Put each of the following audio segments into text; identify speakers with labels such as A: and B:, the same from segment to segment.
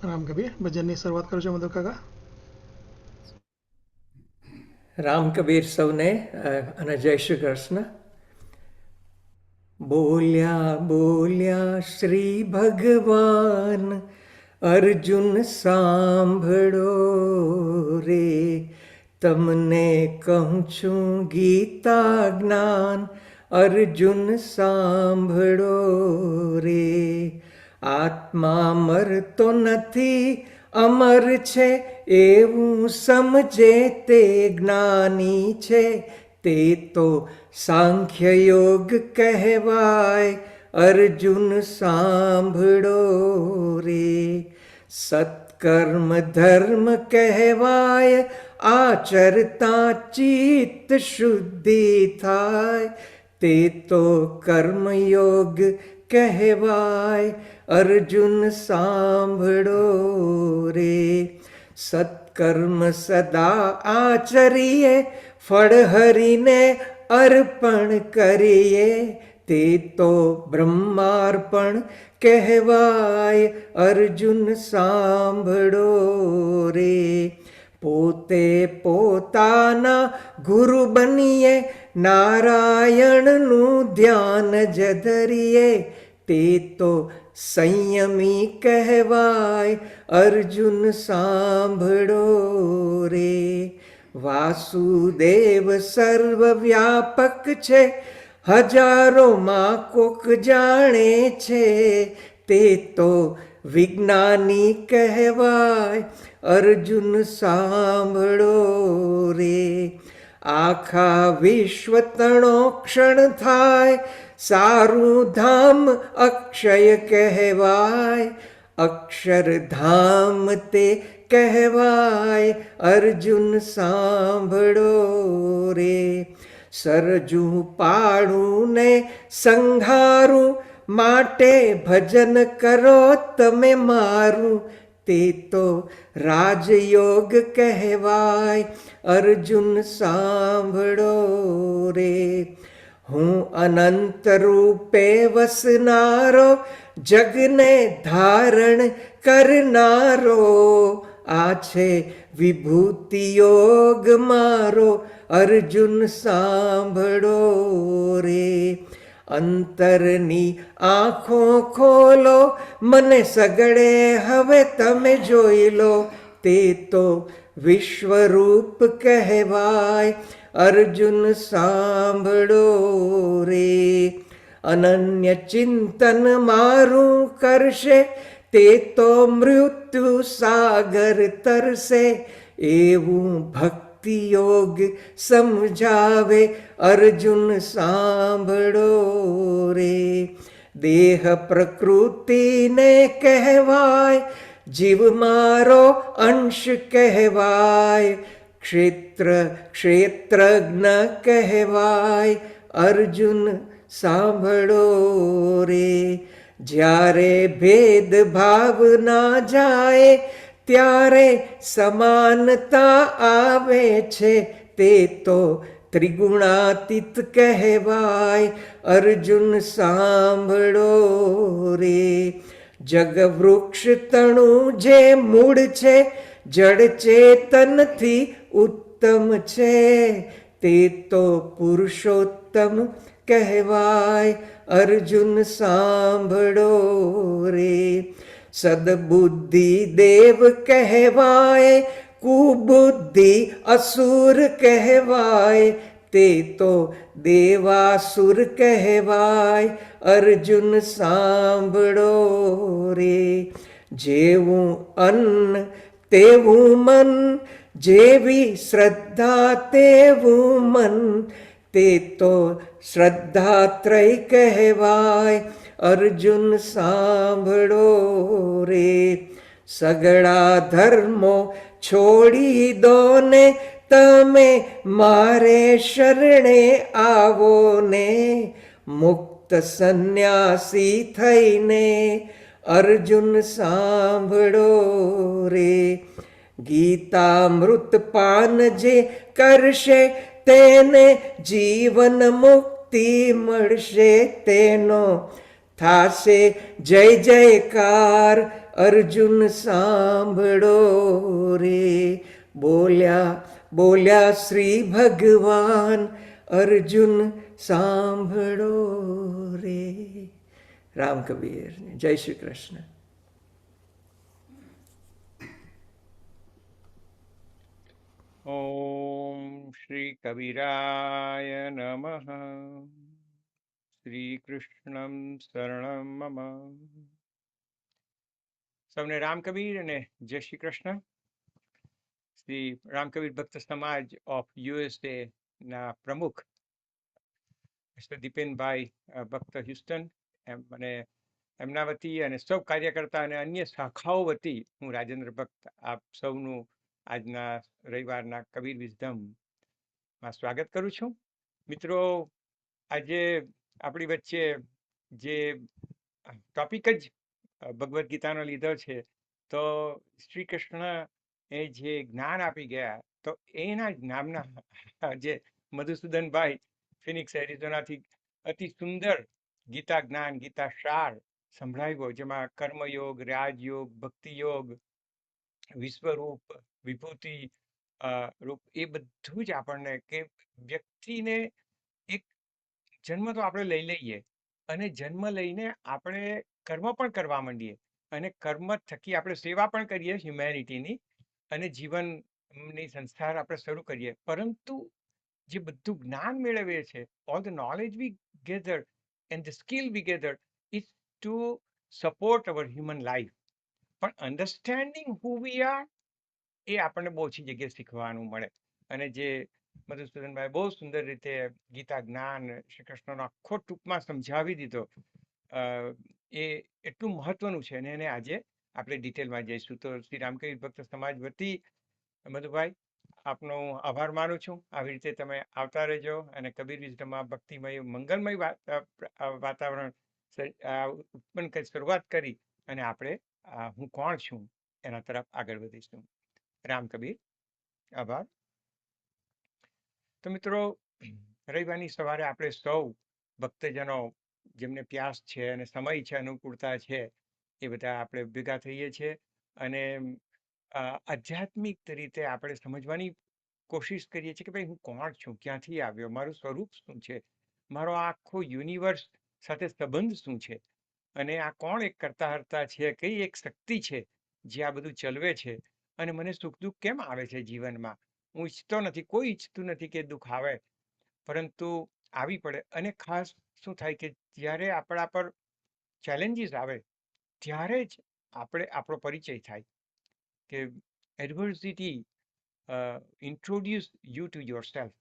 A: રામ કબીર ભજનની શરૂઆત કરજો મધુ કાકા.
B: રામ કબીર સૌને અને જય શ્રી કૃષ્ણ. બોલ્યા બોલ્યા શ્રી ભગવાન, અર્જુન સાંભળો રે, તમને કહું છું ગીતા જ્ઞાન, અર્જુન સાંભળો રે. આત્મા મરતો નથી, અમર છે એવું સમજે તે જ્ઞાની છે, તે તો સાંખ્ય યોગ કહેવાય, અર્જુન સાંભળો રે. સત્કર્મ ધર્મ કહેવાય, આચરતા ચિત્ત શુદ્ધિ થાય, તે તો કર્મયોગ કહેવાય, અર્જુન સાંભળો રે. સત્કર્મ સદા આચરીએ, ફળ હરીને અર્પણ કરીએ, તે તો બ્રહ્માર્પણ કહેવાય, અર્જુન સાંભળો રે. પોતે પોતાના ગુરુ બનીએ, નારાયણનું ધ્યાન જ ધરીએ, તે તો સંયમી કહેવાય, અર્જુન સાંભળો રે. વાસુદેવ સર્વવ્યાપક છે, હજારોમાં કોક જાણે છે, તે તો વિજ્ઞાની કહેવાય, અર્જુન સાંભળો રે. આખા વિશ્વ તણો ક્ષણ થાય, સારું ધામ અક્ષય કહેવાય, અક્ષરધામ તે કહેવાય, અર્જુન સાંભળો રે. સરજુ પાડું ને સંઘારું, માટે ભજન કરો તમે મારું, તે તો રાજયોગ કહેવાય, અર્જુન સાંભળો રે. હું અનંત રૂપે વસનારો, જગને ધારણ કરનારો, આ છે વિભૂતિ યોગ મારો, અર્જુન સાંભળો રે. અંતરની આંખો ખોલો, મને સગળે હવે તમે જોઈ લો, તે તો વિશ્વરૂપ કહેવાય, અર્જુન સાંભળો રે. અનન્ય ચિંતન મારું કરશે, તે તો મૃત્યુ સાગર તરશે, એવું ભક્તિ યોગ સમજાવે, અર્જુન સાંભળો રે. દેહ પ્રકૃતિને કહેવાય, જીવ મારો અંશ કહેવાય, ક્ષેત્ર ક્ષેત્રજ્ઞ કહેવાય, અર્જુન સાંભળો રે. જ્યારે ભેદભાવ ના જાય, ત્યારે સમાનતા આવે છે, તે તો ત્રિગુણાતીત કહેવાય, અર્જુન સાંભળો રે. જગવૃક્ષ તણું જે મૂળ છે, જડ ચેતનથી ઉત્તમ છે, તે તો પુરુષોત્તમ કહેવાય, અર્જુન સાંભળો રે. સદબુદ્ધિ દેવ કહેવાય, કુબુદ્ધિ અસુર કહેવાય, તે તો દેવાસુર કહેવાય, અર્જુન સાંભળો રે. જેવું અન્ન તેવું મન, જેવી શ્રદ્ધા તેવું મન, તે તો શ્રદ્ધાત્રય કહેવાય, અર્જુન સાંભળો રે. સગળા ધર્મો છોડી દો ને, તમે મારે શરણે આવો ને, મુક્ત સંન્યાસી થઈને, અર્જુન સાંભળો રે. ગીતામૃત પાન જે કરશે, તેને જીવન મુક્તિ મળશે, તેનો થાશે જય જયકાર, અર્જુન સાંભળો રે, બોલ્યા બોલ્યા શ્રી ભગવાન, અર્જુન સાંભળો રે. રામ કબીર. જય શ્રી કૃષ્ણ.
C: ઓમ શ્રી કબીરાય નમઃ. શ્રી કૃષ્ણમ શરણમ મમ. સૌને રામ કબીર અને જય શ્રી કૃષ્ણ. શ્રી રામકબીર ભક્ત સમાજ ઓફ USA ના પ્રમુખ મિસ્ટર દીપેનભાઈ ભક્ત હ્યુસ્ટન અને એમના વતી અને સૌ કાર્યકર્તા અને અન્ય શાખાઓ વતી હું રાજેન્દ્ર ભક્ત આપ સૌનું આજના રવિવારના કબીર વિઝડમમાં સ્વાગત કરું છું. મિત્રો, આજે આપણી વચ્ચે જે ટોપિક જ ભગવદ્ ગીતાનો લીધો છે, તો શ્રી કૃષ્ણ એ જે જ્ઞાન આપી ગયા, તો એના જ્ઞાનના જે મધુસૂદનભાઈ ફિનિક્સ એરિઝોનાથી અતિ સુંદર ગીતા જ્ઞાન, ગીતા સાર સંભળાવ્યો, જેમાં કર્મયોગ, રાજયોગ, ભક્તિ યોગ, વિશ્વરૂપ, વિભૂતિ રૂપ, એ બધું જ આપણને કે વ્યક્તિને એક જન્મ તો આપણે લઈ લઈએ અને જન્મ લઈને આપણે કર્મ પણ કરવા માંડીએ અને કર્મ થકી આપણે સેવા પણ કરીએ હ્યુમેનિટીની અને જીવનની સંસ્થા આપણે શરૂ કરીએ, પરંતુ જે બધું જ્ઞાન મેળવીએ છે, all the knowledge we gather and the skill we gather is to support our human life. પણ અન્ડરસ્ટેન્ડિંગ હુ વી આર, એ આપણને બહુ ઓછી જગ્યાએ શીખવાનું મળે. અને જે મધુસૂદનભાઈ બહુ સુંદર રીતે ગીતા જ્ઞાન શ્રી કૃષ્ણનો આખો ટૂંકમાં સમજાવી દીધો, એ એટલું મહત્વનું છે અને એને આજે આપણે ડિટેલમાં જઈશું. તો શ્રી રામકબીર ભક્ત સમાજ વતી મધુભાઈ, આપનો આભાર માનું છું. આવી રીતે તમે આવતા રહેજો અને કબીર વિઝડમમાં ભક્તિમય મંગલમય વાતાવરણ ઉત્પન્ન કરી શરૂઆત કરી અને આપણે હું કોણ છું એના તરફ આગળ વધીશું. રામ કબીર. આભાર. તો મિત્રો, રવિવારની સવારે આપણે સૌ ભક્તજનો જેમને પ્યાસ છે અને સમય છે, અનુકૂળતા છે, એ બધા આપણે ભેગા થઈએ છીએ અને આધ્યાત્મિક રીતે આપણે સમજવાની કોશિશ કરીએ છીએ કે ભાઈ હું કોણ છું, ક્યાંથી આવ્યો, મારું સ્વરૂપ શું છે, મારો આખો યુનિવર્સ સાથે સંબંધ શું છે, અને આ કોણ એક કરતા હરતા છે, કઈ એક શક્તિ છે જે આ બધું ચલવે છે, અને મને સુખ દુઃખ કેમ આવે છે જીવનમાં. હું ઈચ્છતો નથી, કોઈ ઈચ્છતું નથી કે દુઃખ આવે, પરંતુ આવી પડે. અને ખાસ શું થાય કે જ્યારે આપણા પર ચેલેન્જીસ આવે ત્યારે જ આપણે આપણો પરિચય થાય કે adversity introduce you to your self.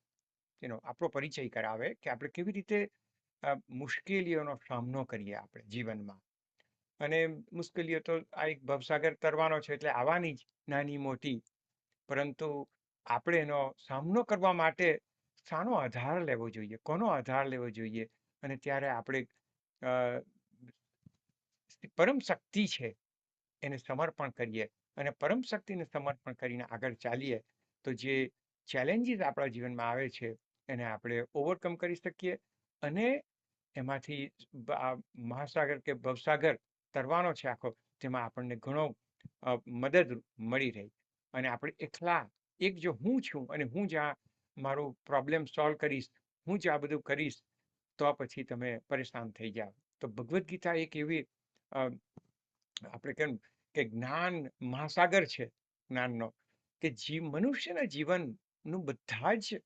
C: આપણો પરિચય કરાવે કે આપણે કેવી રીતે મુશ્કેલીઓનો સામનો કરીએ આપણે જીવનમાં. અને મુશ્કેલીઓ તો આ એક ભવસાગર તરવાનો છે, એટલે આવવાની જ, નાની મોટી. પરંતુ આપણે એનો સામનો કરવા માટે શાનો આધાર લેવો જોઈએ, કોનો આધાર લેવો જોઈએ, અને ત્યારે આપણે પરમ શક્તિ છે એને સમર્પણ કરીએ અને પરમ શક્તિને સમર્પણ કરીને આગળ ચાલીએ, તો જે ચેલેન્જીસ આપણા જીવનમાં આવે છે એને આપણે ઓવરકમ કરી શકીએ અને એમાંથી મહાસાગર કે ભવસાગર તરવાનો છે આખો, તેમાં આપણને ઘણો મદદ મળી રહી. અને આપણે એકલા એક જો હું છું અને હું જ્યાં મારું પ્રોબ્લેમ સોલ્વ કરીશ, હું જ આ બધું કરીશ, તો પછી તમે પરેશાન થઈ જાઓ. તો ભગવદ્ ગીતા એક એવી આપણે કેમ કે જ્ઞાન મહાસાગર છે જ્ઞાનનો, કે મનુષ્યના જીવનનું બધા જ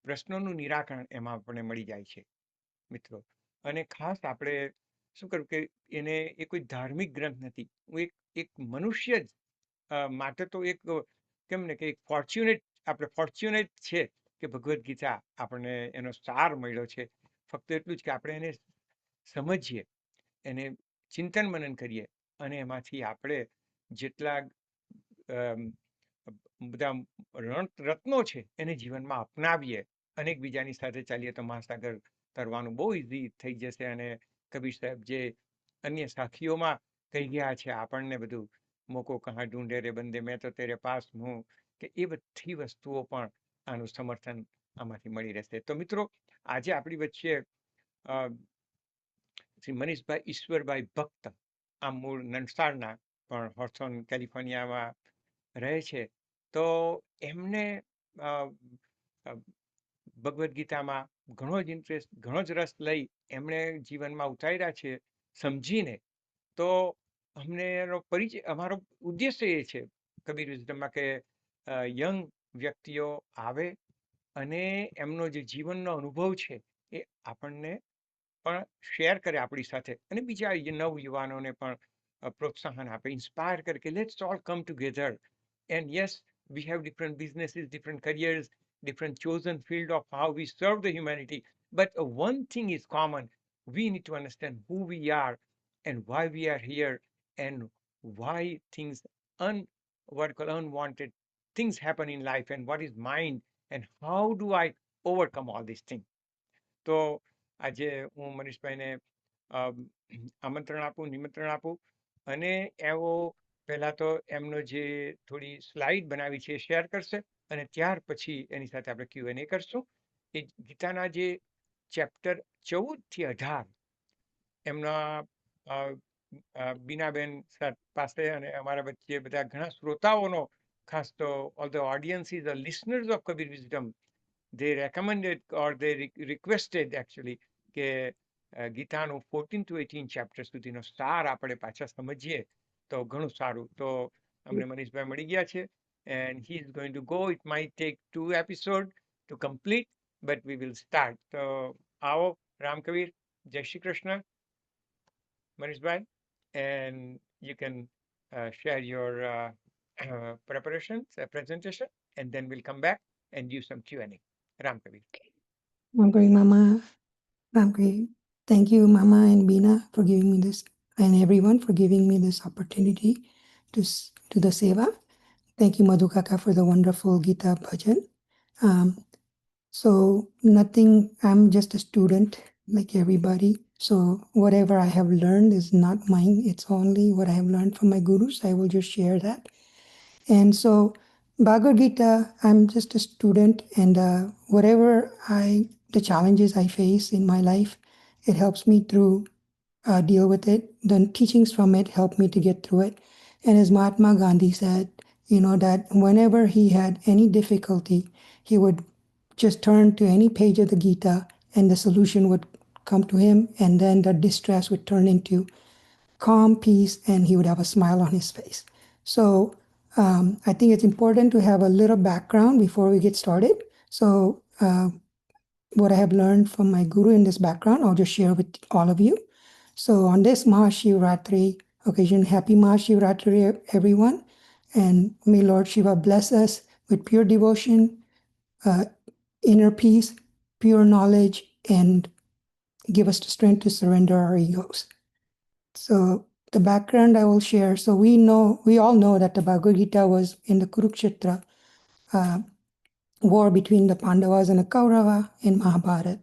C: પ્રશ્નોનું નિરાકરણ એમાં આપણને મળી જાય છે મિત્રો. અને ખાસ આપણે શું કરવું કે એને એ કોઈ ધાર્મિક ગ્રંથ નથી, હું એક મનુષ્ય જ માટે તો એક કેમ ને કે એક ફોર્ચ્યુનેટ છે કે ભગવદ્ ગીતા આપણને એનો સાર મળ્યો છે. ફક્ત એટલું જ કે આપણે એને સમજીએ, એને ચિંતન મનન કરીએ અને એમાંથી આપણે જેટલા બધા રત્નો છે એને જીવનમાં અપનાવીએ અને એકબીજાની સાથે ચાલીએ, તો મહાસાગર તરવાનું બહુ ઇઝી થઈ જશે. અને કબીર સાહેબ જે અન્ય સાખીઓમાં કહી ગયા છે આપણને બધું, મોકો કહા ઢૂંઢે રે બંદે મેં તો તેરે પાસ હું, કે એ બધી વસ્તુઓ પણ આનું સમર્થન આમાંથી મળી રહેશે. તો મિત્રો, આજે આપણી વચ્ચે શ્રી મનીષભાઈ ઈશ્વરભાઈ ભક્ત આ મૂળ નનસાડના પણ હોર્સોન કેલિફોર્નિયામાં રહે છે. તો એમને ભગવદ્ ગીતામાં ઘણો જ ઇન્ટરેસ્ટ, ઘણો જ રસ લઈ એમણે જીવનમાં ઉતાર્યા છે સમજીને. તો અમને એનો પરિચય, અમારો ઉદ્દેશ્ય એ છે કબીર વિઝડમમાં કે યંગ વ્યક્તિઓ આવે અને એમનો જે જીવનનો અનુભવ છે એ આપણને પણ શેર કરે આપણી સાથે, અને બીજા નવ યુવાનોને પણ પ્રોત્સાહન આપે, ઇન્સ્પાયર કરે કે let's all come together. And yes, we have different businesses, different careers, different chosen field of how we serve the humanity. But one thing is common. We need to understand who we are and why we are here, and why things what you call unwanted things happen in life, and what is mind, and how do I overcome all these things. તો આજે હું મનીષભાઈને આમંત્રણ આપું, નિમંત્રણ આપું, અને એવો પહેલા તો એમનો જે થોડી સ્લાઇડ બનાવી છે એ શેર કરશે, અને ત્યાર પછી એની સાથે આપણે Q&A કરશું. એ ગીતાના જે ચેપ્ટર 14 થી 18 એમના બીનાબેન પાસે અને અમારા વચ્ચે બધા ઘણા શ્રોતાઓનો, ખાસ તો all the audience is the listeners of Kabir wisdom, they recommended or they requested actually કે ગીતાનું 14 to 18 ચેપ્ટર સુધીનો સાર આપણે પાછા સમજીએ તો ઘણું સારું. તો અમને મનીષભાઈ મળી ગયા છે, and he is going to go. It might take 2 episodes to complete, but we will start. તો આવો રામકબીર, જય શ્રી કૃષ્ણ મનીષભાઈ, and you can share your preparations, presentation, and then we'll come back and do some Q&A. Ramkabir.
D: Ramkabir Mama, Ramkabir, thank you Mama and Bina for giving me this, and everyone for giving me this opportunity to do the seva. Thank you Madhu Kaka for the wonderful Geeta bhajan. So nothing, I'm just a student like everybody. So whatever I have learned is not mine. It's only what I have learned from my gurus. I will just share that. And so Bhagavad Gita, I'm just a student, and whatever the challenges I face in my life, it helps me through deal with it. The teachings from it help me to get through it. And as Mahatma Gandhi said, that whenever he had any difficulty, he would just turn to any page of the Gita and the solution would come to him, and then the distress would turn into calm, peace, and he would have a smile on his face. So I think it's important to have a little background before we get started. So what I have learned from my guru in this background, I'll just share with all of you. So on this Mahashivratri occasion, happy Mahashivratri, everyone. And may Lord Shiva bless us with pure devotion, inner peace, pure knowledge, and give us the strength to surrender our egos. So the background I will share. So we all know that the Bhagavad Gita was in the Kurukshetra war between the Pandavas and the Kaurava in Mahabharata.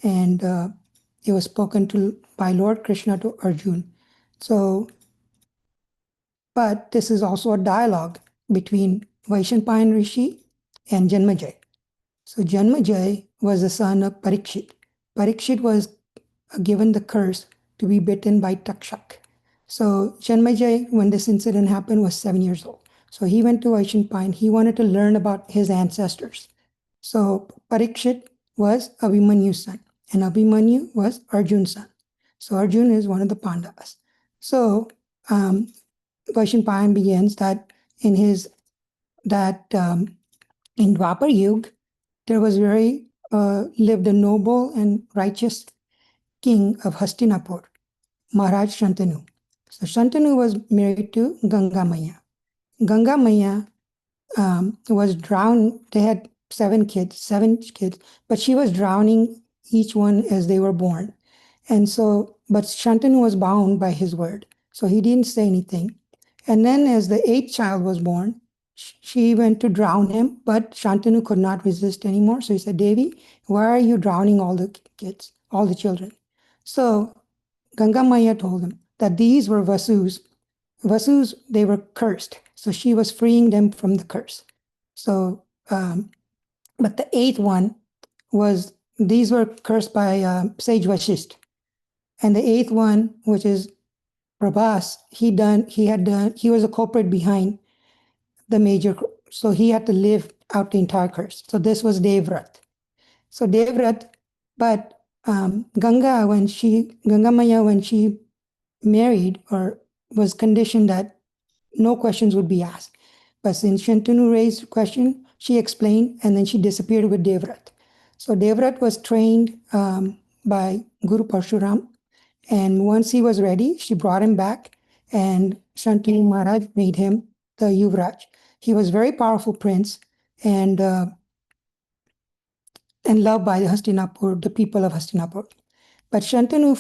D: And it was spoken to by Lord Krishna to Arjun. So, but this is also a dialogue between Vaishampayan Rishi and Janmajay. So Janmajay was the son of Parikshit. Parikshit was given the curse to be bitten by Takshak. So Janmajay, when this incident happened, was 7 years old. So he went to Vaishampayan. He wanted to learn about his ancestors. So Parikshit was Abhimanyu's son, and Abhimanyu was Arjun's son. So Arjun is one of the Pandavas. So Vaishampayan begins that in Dwapar Yuga, there was lived a noble and righteous king of Hastinapur, Maharaj Shantanu. So Shantanu was married to Ganga Maya. Ganga Maya was drowned. They had seven kids, but she was drowning each one as they were born. And so, but Shantanu was bound by his word. So he didn't say anything. And then as the 8th child was born, she went to drown him, but Shantanu could not resist anymore. So he said, Devi, why are you drowning all the kids, all the children? So Ganga Maya told him that these were Vasus. Vasus, they were cursed. So she was freeing them from the curse. So, but the 8th one these were cursed by sage Vashist. And the 8th one, which is Prabhas, he was a culprit behind the major, so he had to live out the entire curse. So this was Devrat. So Devrat, but Ganga Maya, when she married or was conditioned that no questions would be asked. But since Shantanu raised a question, she explained and then she disappeared with Devrat. So Devrat was trained by Guru Parshuram, and once he was ready, she brought him back, and Shantanu Maharaj made him the Yuvraj. He was a very powerful prince and loved by Hastinapur, the people of Hastinapur. But Shantanu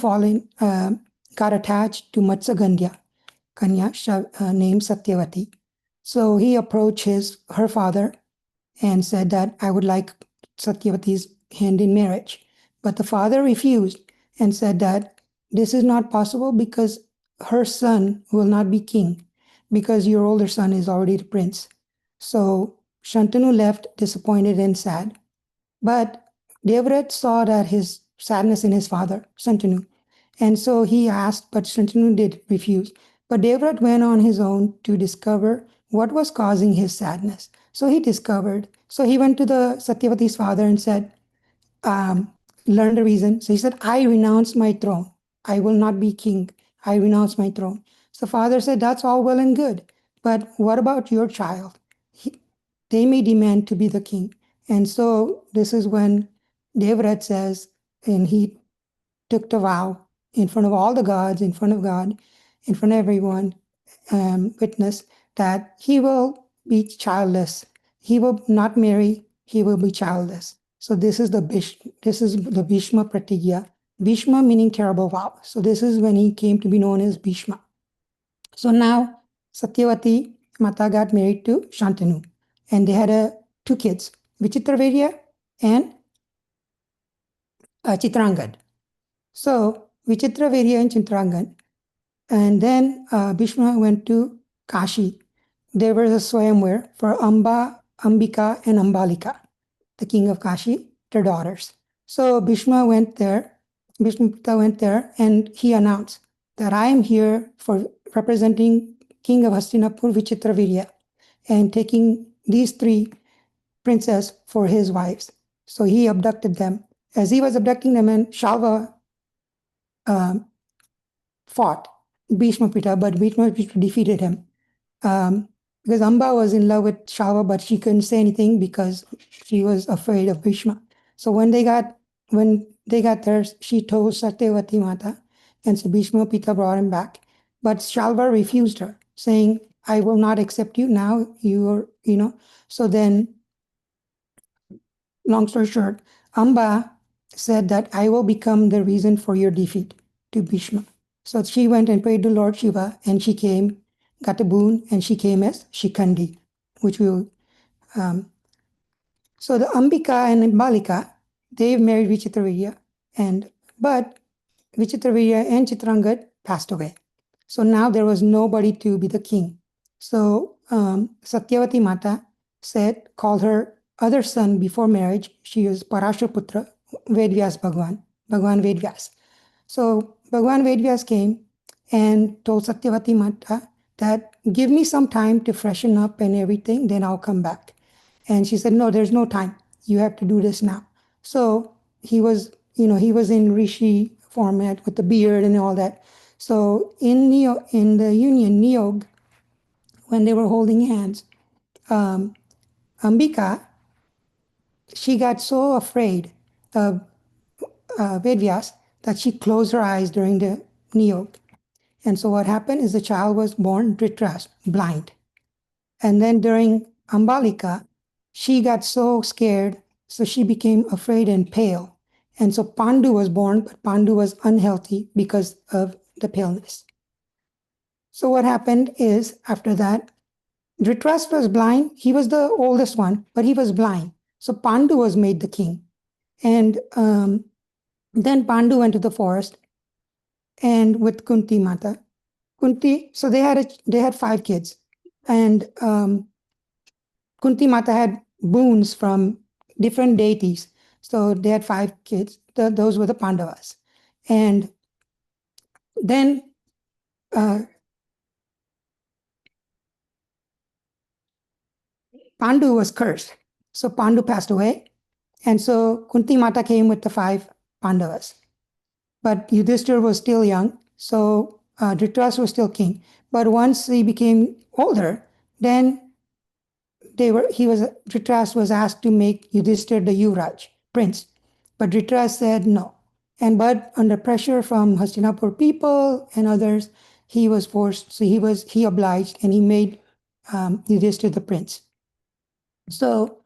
D: got attached to Matsagandhya, Kanya named Satyavati. So he approached her father and said that I would like Satyavati's hand in marriage. But the father refused and said that this is not possible because her son will not be king, because your older son is already the prince. So Shantanu left disappointed and sad. But Devrat saw that his sadness in his father, Shantanu, and so he asked, but Shantanu did refuse. But Devrat went on his own to discover what was causing his sadness. So he discovered. So he went to the Satyavati's father and said, learn the reason. So he said, I renounce my throne. I will not be king. I renounce my throne. So father said, that's all well and good. But what about your child? They may demand to be the king. And so this is when Devrat says, and he took the vow in front of all the gods, in front of God, in front of everyone, witness that he will be childless. He will not marry. He will be childless. So this is the Bhishma Pratigya. Bhishma meaning terrible vow. So this is when he came to be known as Bhishma. So now Satyavati Mata got married to Shantanu, and they had two kids, Vichitravirya and Chitrangad. So Vichitravirya and Chitrangad. And then Bhishma went to Kashi. There was a swayamvar for Ambika and Ambalika, the king of Kashi, their daughters. So Bhishma went there, and he announced that I am here for representing king of Hastinapur, Vichitravirya, and taking these three princes for his wives. So he abducted them. As he was abducting them, and Shalva fought Bhishma Pita, but Bhishma Pita defeated him. Because Amba was in love with Shalva, but she couldn't say anything because she was afraid of Bhishma. So when they got there, she told Satyavati Mata, and so Bhishma Pita brought him back. But Shalva refused her, saying, I will not accept you now. So then, long story short, Amba said that I will become the reason for your defeat to Bhishma. So she went and prayed to Lord Shiva, and she got a boon, and she came as Shikandi, which will. So the Ambika and Balika, they married Vichitravirya, but Vichitravirya and Chitrangad passed away. So now there was nobody to be the king. So Satyavati Mata called her other son before marriage. She was Parashurputra, Vedvyas Bhagwan Vedvyas. So Bhagwan Vedvyas came and told Satyavati Mata that give me some time to freshen up and everything, then I'll come back. And she said, no, there's no time. You have to do this now. So he was in Rishi format with the beard and all that. So in the union, Niyog, when they were holding hands, Ambika, she got so afraid of Vedvyas that she closed her eyes during the Niyog. And so what happened is the child was born Dhritarashtra, blind. And then during Ambalika, she got so scared, so she became afraid and pale. And so Pandu was born, but Pandu was unhealthy because of the paleness. So what happened is, after that, Dhritarashtra was blind. He was the oldest one, but he was blind. So Pandu was made the king. And then Pandu went to the forest and with Kunti Mata. So they had 5 kids. And Kunti Mata had boons from different deities. So they had 5 kids. Those were the Pandavas. And then Pandu was cursed. So Pandu passed away. And so Kunti Mata came with the 5 Pandavas. But Yudhishthira was still young. So Dhritarashtra was still king. But once he became older, then Dhritarashtra was asked to make Yudhishthira the Yuvraj, prince. But Dhritarashtra said no. But under pressure from Hastinapur people and others, he was forced. So he obliged, and he made Yudhishthira the prince. So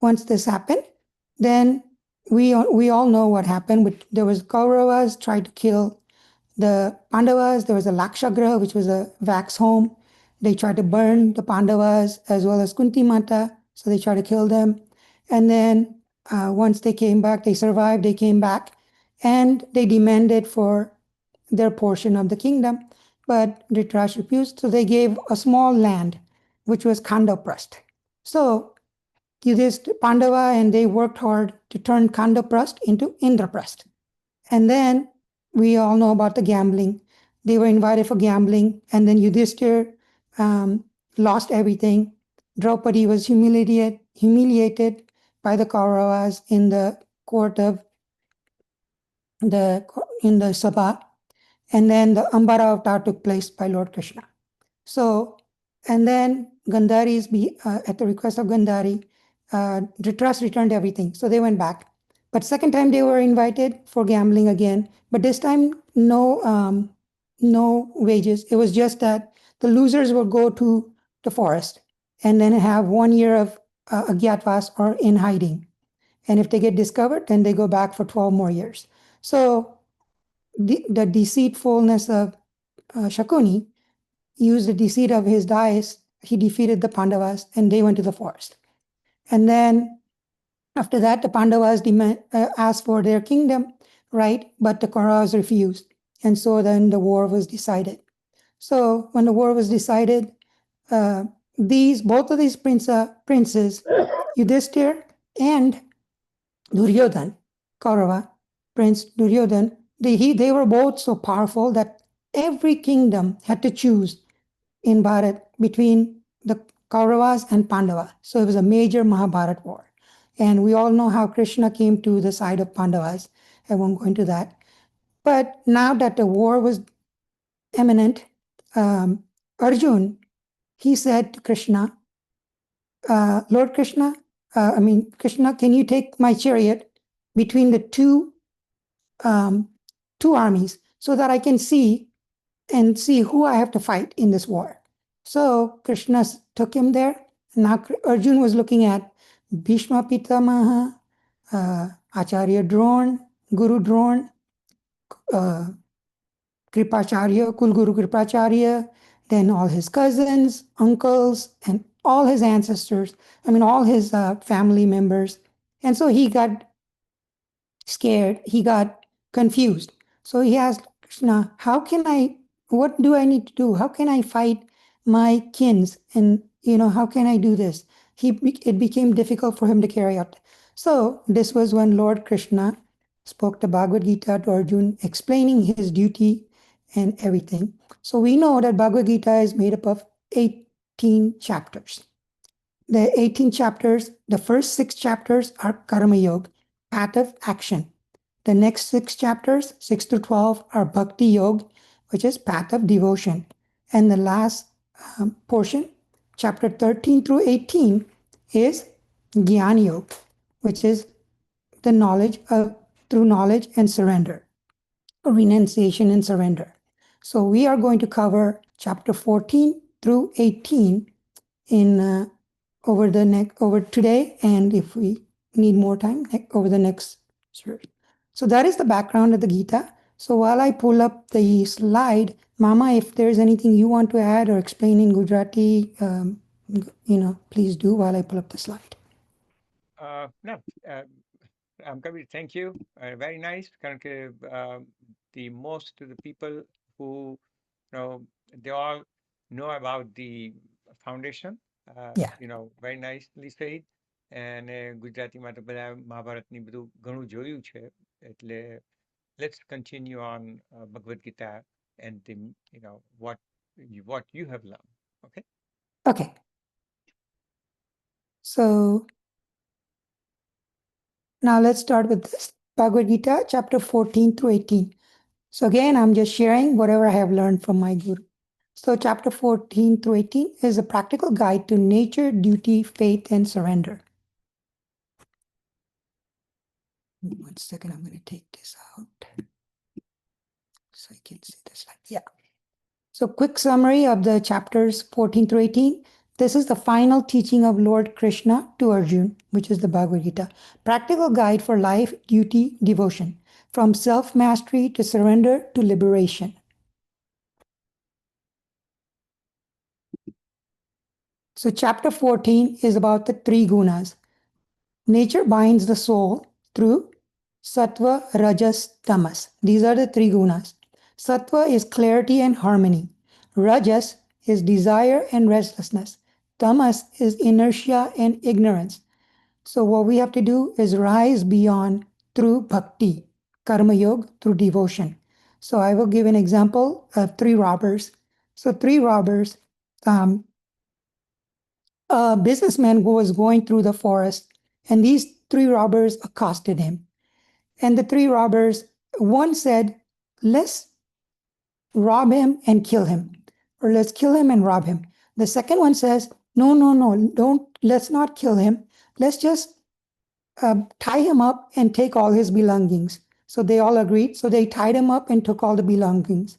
D: once this happened, then we all know what happened. There was Kauravas tried to kill the Pandavas. There was a Lakshagraha, which was a wax home. They tried to burn the Pandavas as well as Kunti Mata. So they tried to kill them. And then once they came back, they survived, they came back, and they demanded for their portion of the kingdom. But Dhritarashtra refused. So they gave a small land, which was Khandaprast. So Pandava and they worked hard to turn Khandaprast into Indraprast. And then we all know about the gambling. They were invited for gambling, and then Yudhishthira lost everything. Draupadi was humiliated by the Kauravas in the court of in the Sabha. And then the Ambara avatar took place by Lord Krishna. So, and then Gandhari's, at the request of Gandhari, Dhritarashtra returned everything. So they went back. But second time they were invited for gambling again. But this time, no wages. It was just that the losers would go to the forest and then have 1 year of agyatvas or in hiding. And if they get discovered, then they go back for 12 more years. So the deceitfulness of Shakuni used the deceit of his dice. He defeated the Pandavas and they went to the forest. And then after that, the Pandavas asked for their kingdom, right? But the Kauravas refused. And so then the war was decided. So when the war was decided, both of these princes, Yudhishthira and Duryodhan, Kaurava, Prince Duryodhan, they were both so powerful that every kingdom had to choose in Bharat between the Kauravas and Pandava. So it was a major Mahabharat war. And we all know how Krishna came to the side of Pandavas. I won't go into that. But now that the war was imminent, Arjun, he said to Krishna, Lord Krishna, Krishna, can you take my chariot between the two armies so that I can see who I have to fight in this war? So Krishna took him there. Now Arjun was looking at Bhishma Pitamaha, Acharya Drone, Guru Drone, Kripacharya, Kulguru Kripacharya, then all his cousins, uncles, and all his ancestors, all his family members. And so he got scared, he got confused. So he asked Krishna, what do I need to do? How can I fight my kins? And, how can I do this? It became difficult for him to carry out. So this was when Lord Krishna spoke the Bhagavad Gita to Arjun, explaining his duty and everything. So we know that Bhagavad Gita is made up of 18 chapters. The 18 chapters, the first 6 chapters are Karma Yoga, path of action. The next 6 chapters, 6 to 12, are Bhakti Yoga, which is path of devotion. And the last portion, chapter 13 through 18, is Jnana Yoga, which is the knowledge through knowledge and surrender, renunciation and surrender. So we are going to cover chapter 14 through 18 in over today, and if we need more time, over the next series. So that is the background of the Gita. So while I pull up the slide, Mama, if there's anything you want to add or explain in Gujarati, please do while I pull up the slide.
C: No, Kabir, thank you. Very nice. The most of the people who they all know about the foundation.
D: Yeah.
C: Very nicely said. And ગુજરાતીમાં તો બધા મહાભારતની બધું ઘણું જોયું છે. એટલે let's continue on Bhagavad Gita. and the, what you have learned. Okay.
D: Okay. So now let's start with this. Bhagavad Gita, chapter 14 through 18. So again, I'm just sharing whatever I have learned from my guru. So chapter 14 through 18 is a practical guide to nature, duty, faith, and surrender. 1 second, I'm going to take this out so I can see the slide. Yeah. So quick summary of the chapters 14 through 18. This is the final teaching of Lord Krishna to Arjuna, which is the Bhagavad Gita. Practical guide for life, duty, devotion. From self-mastery to surrender to liberation. So chapter 14 is about the three gunas. Nature binds the soul through sattva, rajas, tamas. These are the three gunas. Sattva is clarity and harmony. Rajas is desire and restlessness. Tamas is inertia and ignorance. So what we have to do is rise beyond through bhakti, karma yoga, through devotion. So I will give an example of three robbers. So three robbers, a businessman who was going through the forest, and these three robbers accosted him. And the three robbers, one said, let's rob him and kill him, or let's kill him and rob him. The second one says, no, let's not kill him. Let's just tie him up and take all his belongings. So they all agreed. So they tied him up and took all the belongings.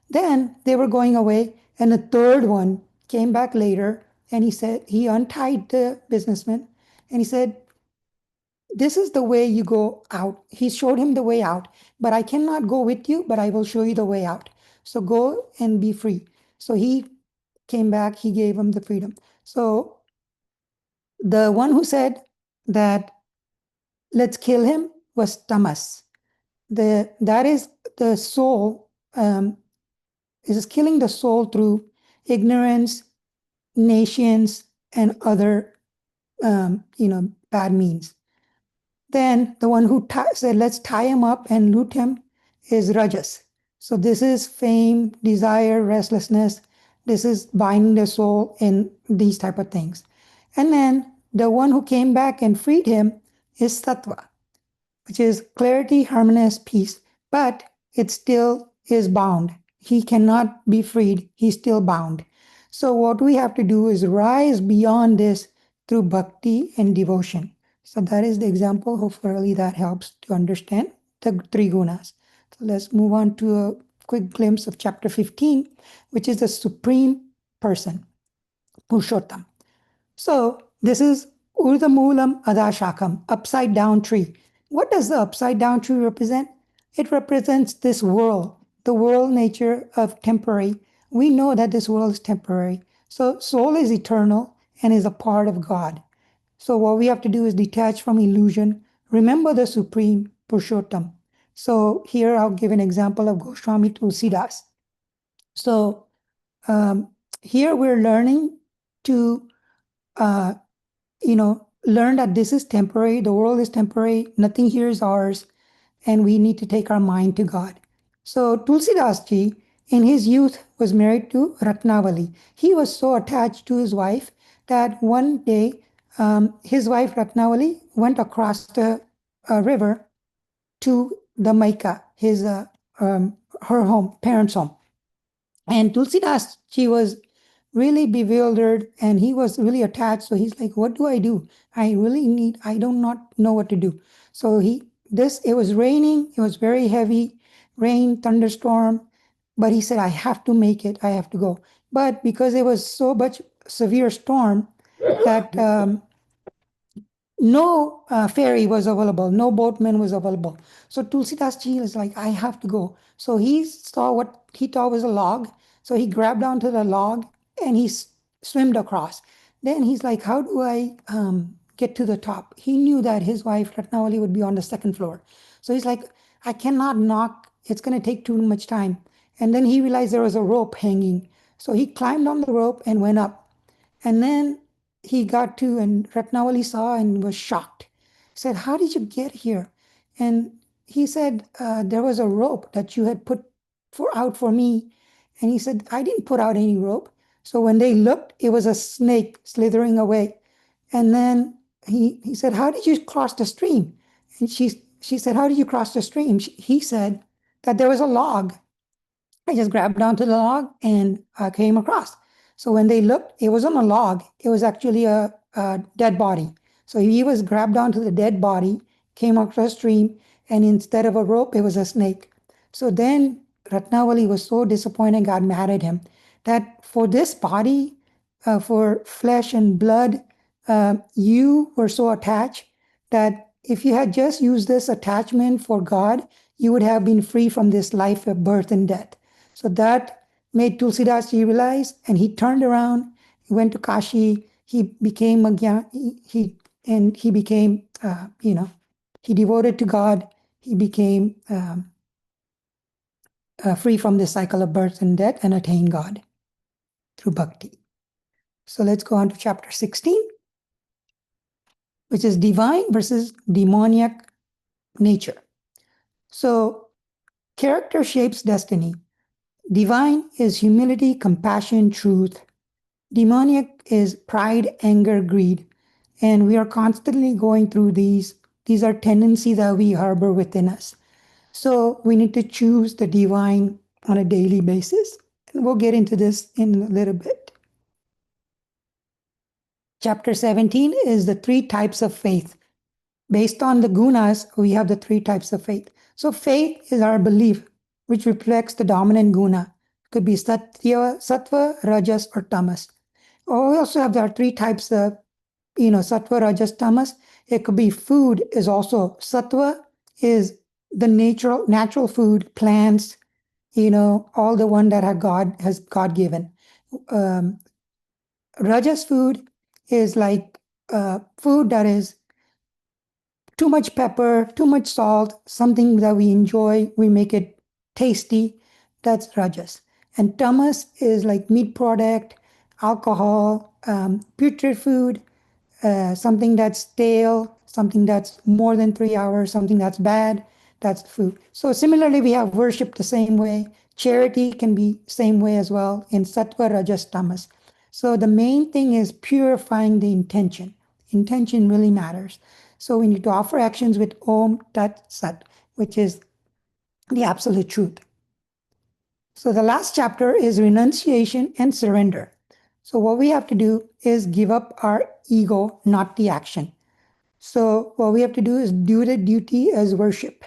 D: Then they were going away, and a third one came back later, and he said, he untied the businessman, and he said, this is the way you go out. He showed him the way out, but I cannot go with you, but I will show you the way out. So go and be free. So he came back, he gave him the freedom. So the one who said that let's kill him was tamas. That is the soul, is killing the soul through ignorance, nations, and other bad means. Then the one who said, let's tie him up and loot him is rajas. So this is fame, desire, restlessness. This is binding the soul in these type of things. And then the one who came back and freed him is sattva, which is clarity, harmonious, peace, but it still is bound. He cannot be freed. He's still bound. So what we have to do is rise beyond this through bhakti and devotion. So that is the example. Hopefully that helps to understand the three gunas. So let's move on to a quick glimpse of chapter 15, which is the supreme person, Purushottam. So this is Urdhamulam Adashakam, upside down tree. What does the upside down tree represent? It represents this world, the world nature of temporary. We know that this world is temporary. So soul is eternal and is a part of God. So what we have to do is detach from illusion, remember the supreme Purushottam. So here I'll give an example of Goswami Tulsidas. So here we're learning to learn that this is temporary, the world is temporary, nothing here is ours, and we need to take our mind to God. So Tulsidas ji, in his youth, was married to Ratnavali. He was so attached to his wife that one day his wife Ratnavali went across the river to the Maika, her home, parents' home. And Tulsidas, she was really bewildered and he was really attached. So he's like, what do? I do not know what to do. So it was raining. It was very heavy rain, thunderstorm. But he said, I have to make it. I have to go. But because it was so much severe storm that no ferry was available, no boatman was available. So Tulsidas ji is like, I have to go. So he saw what he thought was a log. So he grabbed onto the log and he swam across. Then he's like, how do I get to the top? He knew that his wife Ratnavali would be on the second floor. So he's like, I cannot knock. It's going to take too much time. And then he realized there was a rope hanging. So he climbed on the rope and went up. And then he got to, and Ratnavali saw and was shocked. He said, how did you get here? And he said, there was a rope that you had put out for me? And he said, I didn't put out any rope. So when they looked, it was a snake slithering away. And then he said, how did you cross the stream? And she said, how did you cross the stream? He said that there was a log. I just grabbed onto the log and came across. So when they looked, it wasn't a log. It was actually a dead body. So he was grabbed onto the dead body, came across the stream, and instead of a rope, it was a snake. So then Ratnavali was so disappointed and got mad at him that for this body, for flesh and blood, you were so attached that if you had just used this attachment for God, you would have been free from this life of birth and death. So that made Tulsidas realize, and he turned around, he went to Kashi, he became he became, he devoted to God, he became free from the cycle of birth and death and attained God through bhakti. So let's go on to chapter 16, which is divine versus demoniac nature. So character shapes destiny. Divine is humility, compassion, truth. Demoniac is pride, anger, greed. And we are constantly going through these. These are tendencies that we harbor within us. So we need to choose the divine on a daily basis. And we'll get into this in a little bit. Chapter 17 is the 3 types of faith. Based on the gunas, we have the 3 types of faith. So faith is our belief, which reflects the dominant guna. It could be sattva, rajas, or tamas. Or we also have our 3 types of, sattva, rajas, tamas. It could be food is also sattva, is the natural food, plants, all the one that God given. Rajas food is like food that is too much pepper, too much salt, something that we enjoy, we make it tasty. That's rajas. And tamas is like meat product, alcohol, putrid food, something that's stale, something that's more than 3 hours, something that's bad, that's food. So similarly, we have worship the same way. Charity can be same way as well in sattva, rajas, tamas. So the main thing is purifying the intention. Intention really matters. So we need to offer actions with Om Tat Sat, which is the absolute truth. So the last chapter is renunciation and surrender. So what we have to do is give up our ego, not the action. So what we have to do is do the duty as worship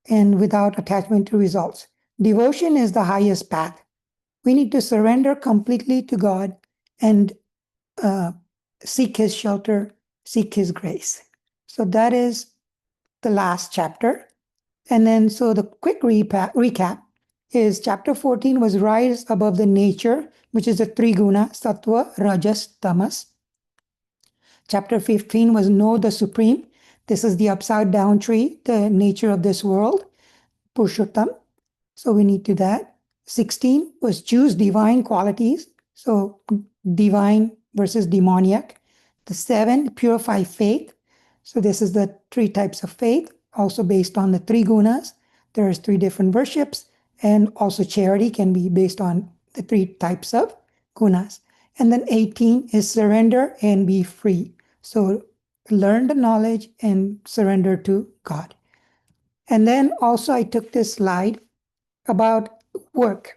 D: and without attachment to results. Devotion is the highest path. We need to surrender completely to God and seek His shelter, seek His grace. So that is the last chapter. And then, so the quick recap is chapter 14 was rise above the nature, which is the 3 guna, sattva, rajas, tamas. Chapter 15 was know the supreme. This is the upside down tree, the nature of this world, Purushottam. So we need to do that. 16 was choose divine qualities. So divine versus demoniac. The 7, purify faith. So this is the 3 types of faith, also based on the 3 gunas. There's 3 different worships, and also charity can be based on the 3 types of gunas. And then 18 is surrender and be free. So learn the knowledge and surrender to God. And then also I took this slide about work.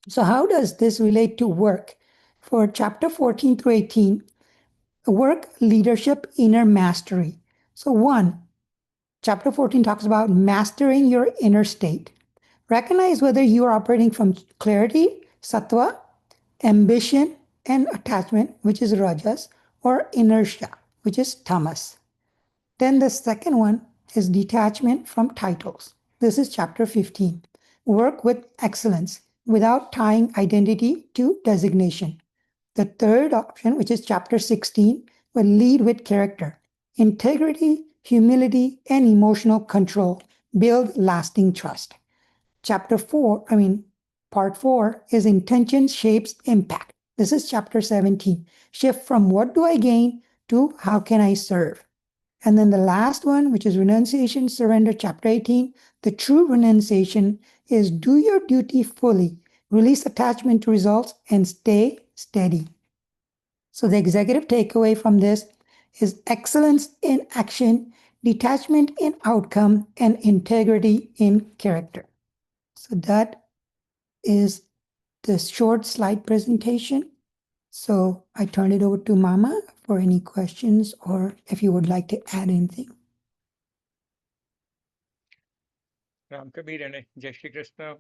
D: So how does this relate to work? For chapter 14 through 18, work, leadership, inner mastery. So 1, chapter 14 talks about mastering your inner state. Recognize whether you are operating from clarity, sattva, ambition, and attachment, which is rajas, or inertia, which is tamas. Then the second one is detachment from titles. This is chapter 15. Work with excellence without tying identity to designation. The third option, which is chapter 16, will lead with character, integrity, humility, and emotional control. Build lasting trust. Part 4 is intention shapes impact. This is chapter 17. Shift from what do I gain to how can I serve. And then the last one, which is renunciation, surrender, chapter 18. The true renunciation is do your duty fully, release attachment to results, and stay steady. So the executive takeaway from this is excellence in action, detachment in outcome, and integrity in character. So that is the short slide presentation. So I turn it over to Mama for any questions or if you would like to add anything.
C: Ram Kabir and Jai Shri Krishna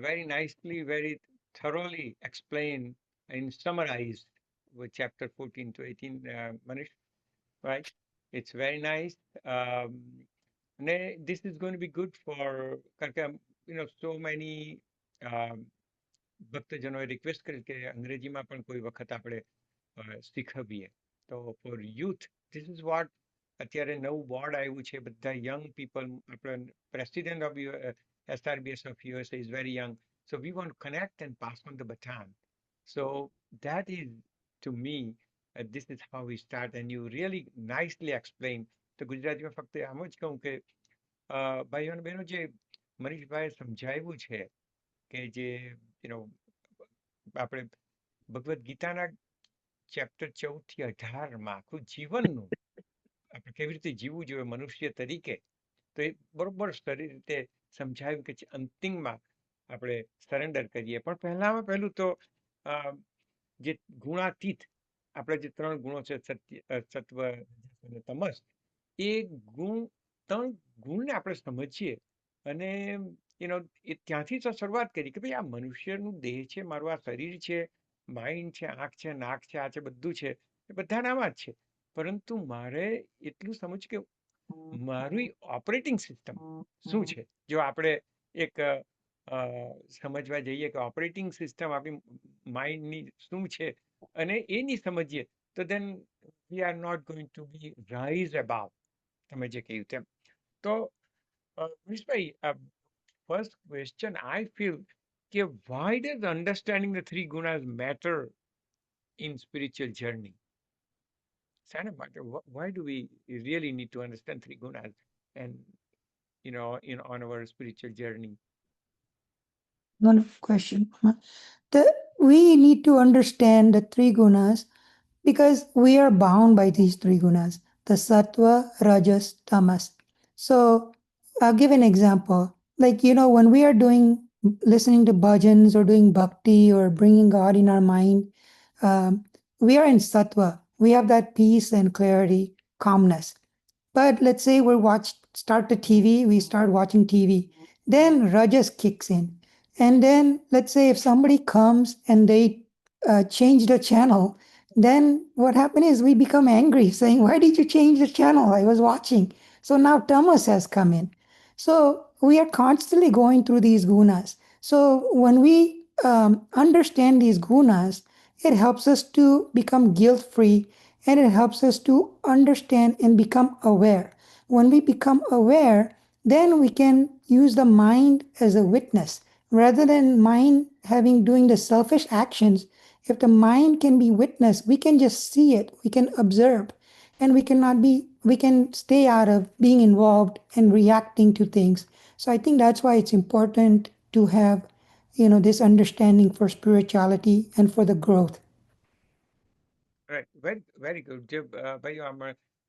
C: very nicely, very thoroughly explained and summarized with chapter 14 to 18, Manish, right? It's very nice. This is going to be good for, કારણ કે, so many ભક્તજનોએ request કરી કે અંગ્રેજીમાં પણ કોઈ વખત આપણે શીખવીએ. તો for youth this is what અત્યારે નવું બોર્ડ આવ્યું છે, બધા યંગ પીપલ. આપણે president of SRBS of USA is very young. So we want to connect and pass on the baton. So that is, to me, this is how we start. And you really nicely explain. તો ગુજરાતીમાં ફક્ત આમ જ કહું કે ભાઈઓ અને બહેનો, જે મનીષભાઈએ સમજાવ્યું છે કે જે આપણે ભગવદ્ ગીતાના ચેપ્ટર 14 થી 18 આખું જીવનનું આપણે કેવી રીતે જીવવું જોઈએ મનુષ્ય તરીકે, તો એ બરોબર સારી રીતે સમજાવ્યું કે અંતિમમાં આપણે સરેન્ડર કરીએ. પણ પહેલામાં પહેલું તો જે ગુણાતીત આપણે જે 3 ગુણો છે, સત્વ, અને તમસ, એ ત્રણ ગુણને આપણે સમજીએ. અને એ ત્યાંથી તો શરૂઆત કરી કે ભાઈ આ મનુષ્યનું દેહ છે, મારું આ શરીર છે, માઇન્ડ છે, આંખ છે, નાક છે, આ છે, બધું છે, એ બધાનામાં જ છે. પરંતુ મારે એટલું સમજવું કે મારું ઓપરેટિંગ સિસ્ટમ શું છે. જો આપણે એક સમજવા જઈએ કે ઓપરેટિંગ સિસ્ટમ આપણી માઇન્ડની શું છે અને એ નહીં સમજીએ તો then we are not going to be rise above, તમે જે કહ્યું તેમ. તો મનીષભાઈ, first question I feel, why does understanding the 3 gunas matter in spiritual journey? Why do we really need to understand 3 gunas and on our spiritual journey?
D: Wonderful question, Mama. We need to understand the 3 gunas because we are bound by these 3 gunas, the sattva, rajas, tamas. So I'll give an example. Like, when we are listening to bhajans or doing bhakti or bringing God in our mind, we are in sattva. We have that peace and clarity, calmness. But let's say start the TV, we start watching TV. Then rajas kicks in. And then let's say if somebody comes and they change the channel, then what happens is we become angry saying, why did you change the channel? I was watching. So now tamas has come in. So we are constantly going through these gunas. So when we understand these gunas, it helps us to become guilt-free and it helps us to understand and become aware. When we become aware, then we can use the mind as a witness rather than mind doing the selfish actions. If the mind can be witness, we can just see it, we can observe, and we can stay out of being involved and reacting to things. So I think that's why it's important to have, this understanding for spirituality and for the growth.
C: Right, very good. જે ભાઈ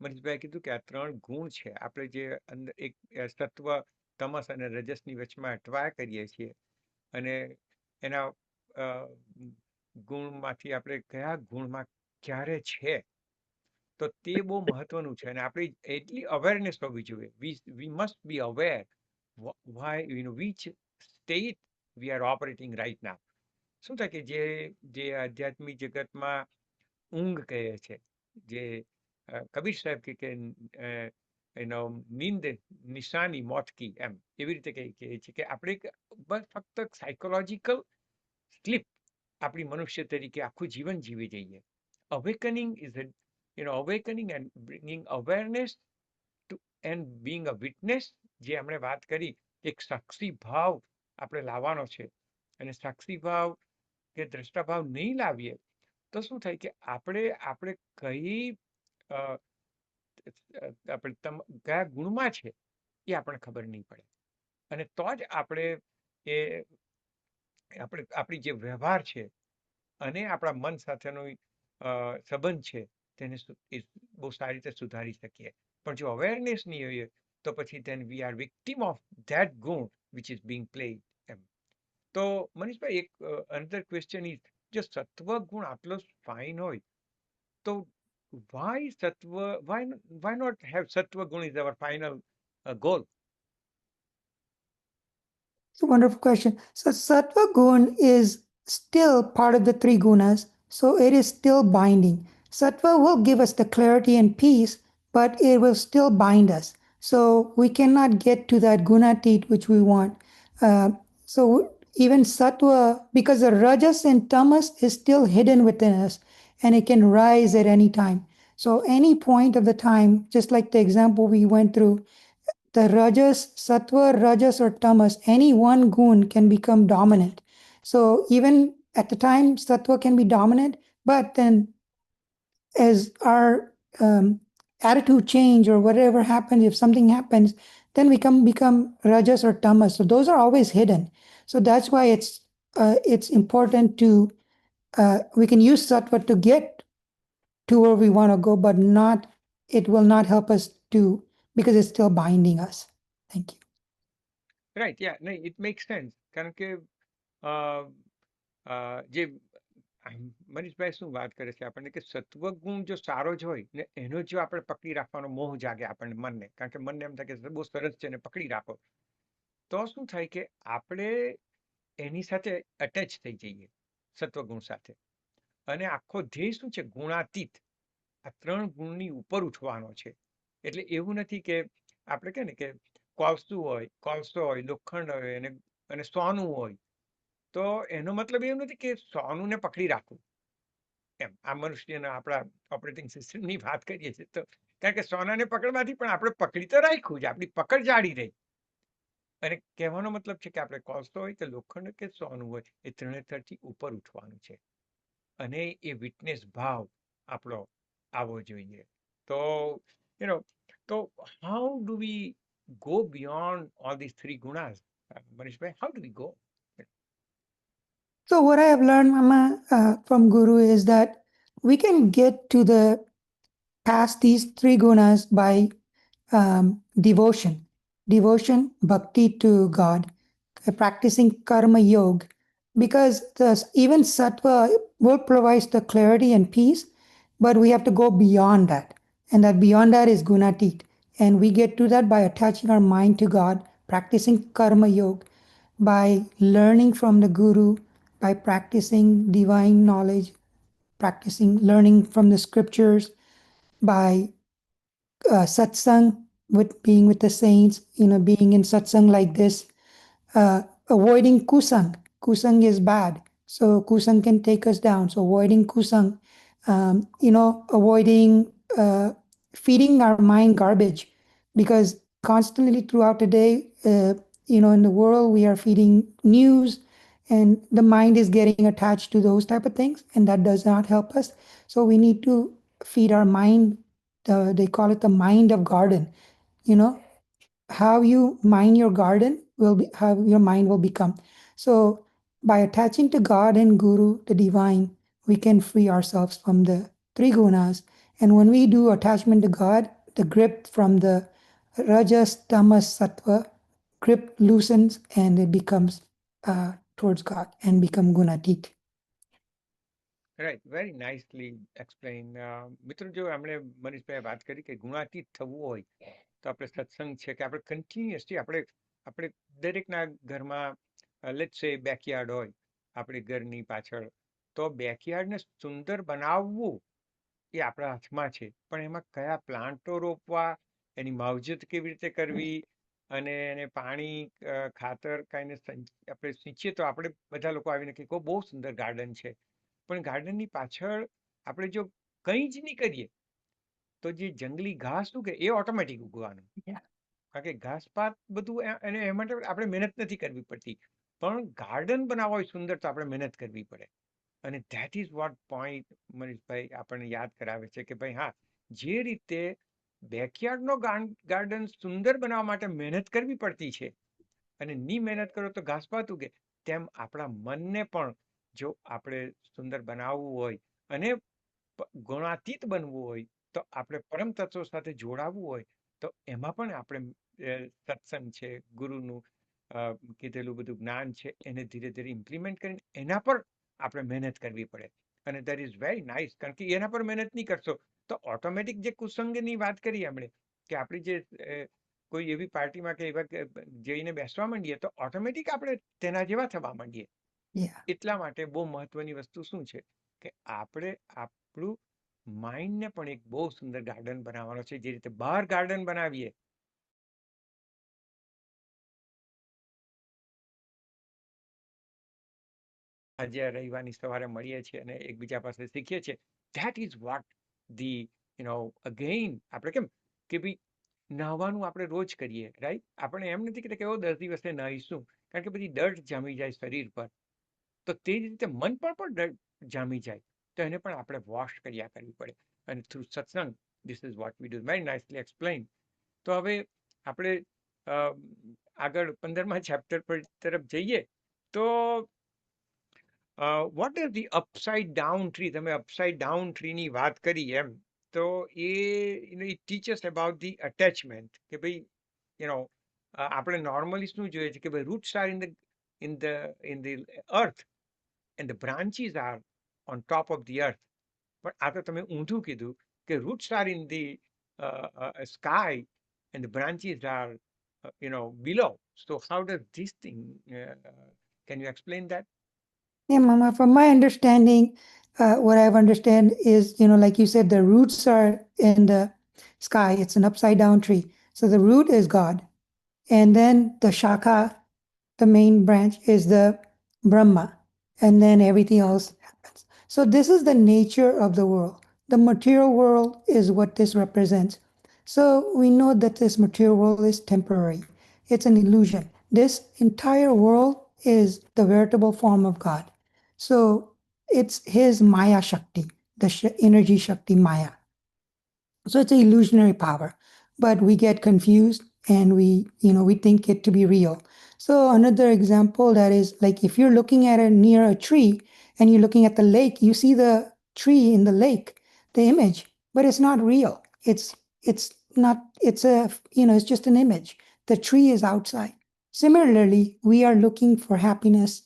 C: મનીષભાઈ કીધું કે આ 3 ગુણ છે, આપણે જે અંદર એક સત્વ, તમસ અને રજસની વચમાં અટવાયા કરીએ છીએ, અને એના ગુણમાંથી આપણે કયા ગુણમાં ક્યારે છે, તો તે બહુ મહત્વનું છે. અને આપણી એટલી અવેરનેસ હોવી જોઈએ. We must be aware why, which state we are operating right now. શું થાય કે જે આધ્યાત્મિક જગતમાં ઊંઘ કહે છે, જે કબીર સાહેબ કે નીંદ નિશાની મોત કી, એમ એવી રીતે કહે છે કે આપણે બસ ફક્ત સાયકોલોજીકલ સ્લીપ આપણી મનુષ્ય તરીકે આખું જીવન જીવી જઈએ. Awakening is awakening and bringing awareness to and being a witness, જે આપણે વાત કરી, એક સાક્ષી ભાવ આપણે લાવવાનો છે. અને સાક્ષી ભાવ કે દ્રષ્ટાભાવ નહીં લાવીએ તો શું થાય કે આપણે કઈ આપણે કયા ગુણમાં છે એ આપણને ખબર નહીં પડે. અને તો જ આપણે એ આપણી જે વ્યવહાર છે અને આપણા મન સાથેનો સંબંધ છે તેને બહુ સારી રીતે સુધારી શકીએ. પણ જો અવેરનેસ નહીં હોય તો પછી then we are victim of that ગુણ which is being played એમ. તો મનીષભાઈ એક another question is, જો સત્વ ગુણ આટલો ફાઇન હોય તો why સત્વ why not have સત્વ ગુણ is our final goal?
D: It's a wonderful question. So sattva gun is still part of the three gunas, so it is still binding. Sattva will give us the clarity and peace, but it will still bind us. So we cannot get to that gunatit which we want. So even sattva, because the rajas and tamas is still hidden within us, and it can rise at any time. So any point of the time, just like the example we went through, the rajas, sattva, rajas, or tamas, any one gun can become dominant. So even at the time, sattva can be dominant, but then as our attitude change or whatever happens, if something happens, then we become rajas or tamas. So those are always hidden. So that's why it's important to we can use sattva to get to where we want to go, but not it will not help us to because it's still binding us. Thank you.
C: Right, યા નહીં, it make sense. કારણ કે જે મનીષભાઈ શું વાત કરે છે આપણને કે સત્વગુણ જો સારો જ હોય ને એનો જો આપણે પકડી રાખવાનો મોહ જાગે આપણને મનને, કારણ કે મનને એમ થાય કે બહુ સરસ છે ને પકડી રાખો, તો શું થાય કે આપણે એની સાથે અટેચ થઈ જઈએ સત્વગુણ સાથે. અને આખો ધ્યેય શું છે? ગુણાતીત. આ ત્રણ ગુણની ઉપર ઉઠવાનો છે. એટલે એવું નથી કે આપણે કહે ને કે કોલસો હોય, લોખંડ હોય અને સોનું હોય, તો એનો મતલબ એવું નથી કે સોનુંને પકડી રાખવું એમ. આ મનુષ્યના આપણા ઓપરેટિંગ સિસ્ટમની વાત કરીએ છીએ તો, કારણ કે સોનાને પકડવાથી પણ આપણે પકડી તો રાખ્યું છે, આપણી પકડ જાળી રહી. અને કહેવાનો મતલબ છે કે આપણે કોલસો હોય કે લોખંડ કે સોનું હોય, એ ત્રણેતરથી ઉપર ઉઠવાનું છે અને એ વિટનેસ ભાવ આપણો આવવો જોઈએ. તો તો how do we go beyond all these three gunas? Manishbhai, how do we go?
D: So what I have learned, Mama, from Guru is that we can get to the past these three gunas by devotion, bhakti to God, practicing karma yoga, because even sattva will provide the clarity and peace, but we have to go beyond that, and that beyond that is gunatit, and we get to that by attaching our mind to God, practicing karma yoga, by learning from the Guru, by practicing divine knowledge, learning from the scriptures, by satsang, with being with the saints, being in satsang like this, avoiding kusang. Kusang is bad, so kusang can take us down. So avoiding kusang, avoiding feeding our mind garbage, because constantly throughout the day, in the world we are feeding news, and the mind is getting attached to those type of things, and that does not help us. So we need to feed our mind. They call it the mind of garden. How you mind your garden will be how your mind will become. So by attaching to God and Guru, the divine, we can free ourselves from the three gunas. And when we do attachment to God, the grip from the rajas, tamas, sattva grip loosens, and it becomes towards God and become gunatit.
C: Right, very nicely explained. મિત્રો, જો આપણે મનીષભાઈ વાત કરી કે ગુણાતીત થવું હોય તો આપણે સત્સંગ છે કે આપણે કન્ટિન્યુઅસલી આપણે દરેકના ઘરમાં લેટ્સ સે બેકયાર્ડ હોય આપણી ઘરની પાછળ, તો બેકયાર્ડને સુંદર બનાવવું એ આપણા હાથમાં છે. પણ એમાં કયા પ્લાન્ટો રોપવા, એની માવજત કેવી રીતે કરવી, અને એને પાણી ખાતર કાંઈને આપણે સિંચીએ તો આપણે બધા લોકો આવીને કે બહુ સુંદર ગાર્ડન છે. પણ ગાર્ડનની પાછળ આપણે જો કંઈ જ નહીં કરીએ તો જે જંગલી ઘાસ ઉગે એ ઓટોમેટિક ઉગવાનું. કારણ કે ઘાસ પાત બધું અને એ માટે આપણે મહેનત નથી કરવી પડતી. પણ ગાર્ડન બનાવવા હોય સુંદર તો આપણે મહેનત કરવી પડે. અને ધેટ ઇઝ વોટ પોઈન્ટ મનીષભાઈ આપણને યાદ કરાવે છે કે ભાઈ હા, જે રીતે બેકયાર્ડનો ગાર્ડન સુંદર બનાવવા માટે મહેનત કરવી પડતી છે, અને ની મહેનત કરો તો ઘાસ પાત ઉગે. તેમ આપણા મનને પણ જો આપણે સુંદર બનાવવું હોય અને ગુણાતીત બનવું હોય, તો આપણે પરમ તત્વો સાથે જોડાવવું હોય, તો એમાં પણ આપણે સત્સંગ છે, ગુરુનું કીધેલું બધું જ્ઞાન છે, એને ધીરે ધીરે ઇમ્પ્લિમેન્ટ કરીને એના પર આપણે મહેનત કરવી પડે. અને દેટ ઇઝ વેરી નાઇસ, કારણ કે એના પર મહેનત નહીં કરશો તો ઓટોમેટિક જે કુસંગની વાત કરી આપણે, કે આપણી જે કોઈ એવી પાર્ટીમાં કે એવા જઈને બેસવા માંડીએ તો ઓટોમેટિક આપણે તેના જેવા થવા માંડીએ.
D: Yeah.
C: એટલા માટે બહુ મહત્વની વસ્તુ શું છે કે આપણે આપણું માઇન્ડને પણ એક બહુ સુંદર ગાર્ડન બનાવવાનો છે. જે રીતે બહાર ગાર્ડન બનાવીએ, આજે રવિવારની સવારે મળીએ છીએ અને એકબીજા પાસે શીખીએ છીએ, that is what the again આપણે કેમ કે ભાઈ નાહવાનું આપણે રોજ કરીએ, રાઈટ? આપણે એમ નથી કે કેવો 10 દિવસે નાહીશું, કારણ કે બધી ડર્ટ જામી જાય શરીર પર. તો તે જ રીતે મન પર પણ ડર્ટ જામી જાય, તો એને પણ આપણે વોશ કર્યા કરવી પડે. અને થ્રુ સત્સંગ, this is what we do. Very nicely explain. તો હવે આપણે આગળ 15મા ચેપ્ટર પર તરફ જઈએ તો what is the upside down tree? તમે અપસાઇડ ડાઉન ટ્રીની વાત કરી એમ, તો એ it teaches about the attachment, કે ભાઈ આપણે નોર્મલી શું જોઈએ છે કે ભાઈ roots are in the earth and the branches are on top of the earth. પણ આ તો તમે ઊંધું કીધું કે roots are in the sky and the branches are below. So how does this thing, can you explain that?
D: Yeah, Mama, from my understanding, what I've understand is, like you said, the roots are in the sky. It's an upside down tree. So the root is God. And then the shakha, the main branch, is the Brahma. And then everything else happens. So this is the nature of the world. The material world is what this represents. So we know that this material world is temporary. It's an illusion. This entire world is the veritable form of God. So it's his Maya Shakti, the energy Shakti Maya. So it's an illusionary power, but we get confused and we think it to be real. So another example that is like if you're looking at near a tree and you're looking at the lake, you see the tree in the lake, the image, but it's not real. It's not, it's just an image. The tree is outside. Similarly, we are looking for happiness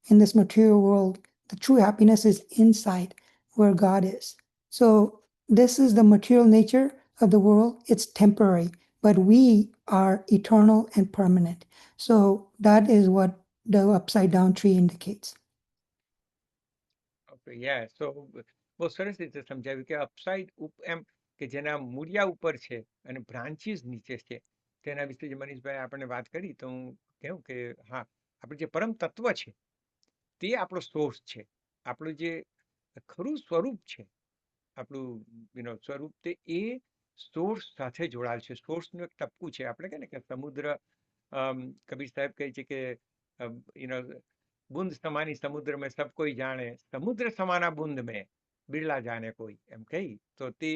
D: in this material world. The true happiness is inside where God is. So this is the material nature of the world. It's temporary, but we are eternal and permanent. So that is what the upside down tree indicates.
C: Okay, yeah. So બહુ સરસ રીતે સમજાવ્યું કે upside એમ કે જેના મૂળિયા ઉપર છે અને બ્રાન્ચીસ નીચે છે, તેના વિશે જે મનીષભાઈ આપણને વાત કરી, તો હું કહું કે હા, આપણે જે પરમ તત્વ છે તે આપણો સોર્સ છે. આપણું જે ખરું સ્વરૂપ છે, આપણું સ્વરૂપ, તે એ સોર્સ સાથે જોડાયેલ છે. સોર્સનું એક ટપકું છે. આપણે કહે ને કે સમુદ્ર, કબીર સાહેબ કહે છે કે બુંદ સમાની સમુદ્ર મેં સબ કોઈ જાણે, સમુદ્ર સમાના બુંદ મેં બિરલા જાણે કોઈ, એમ કહી. તો તે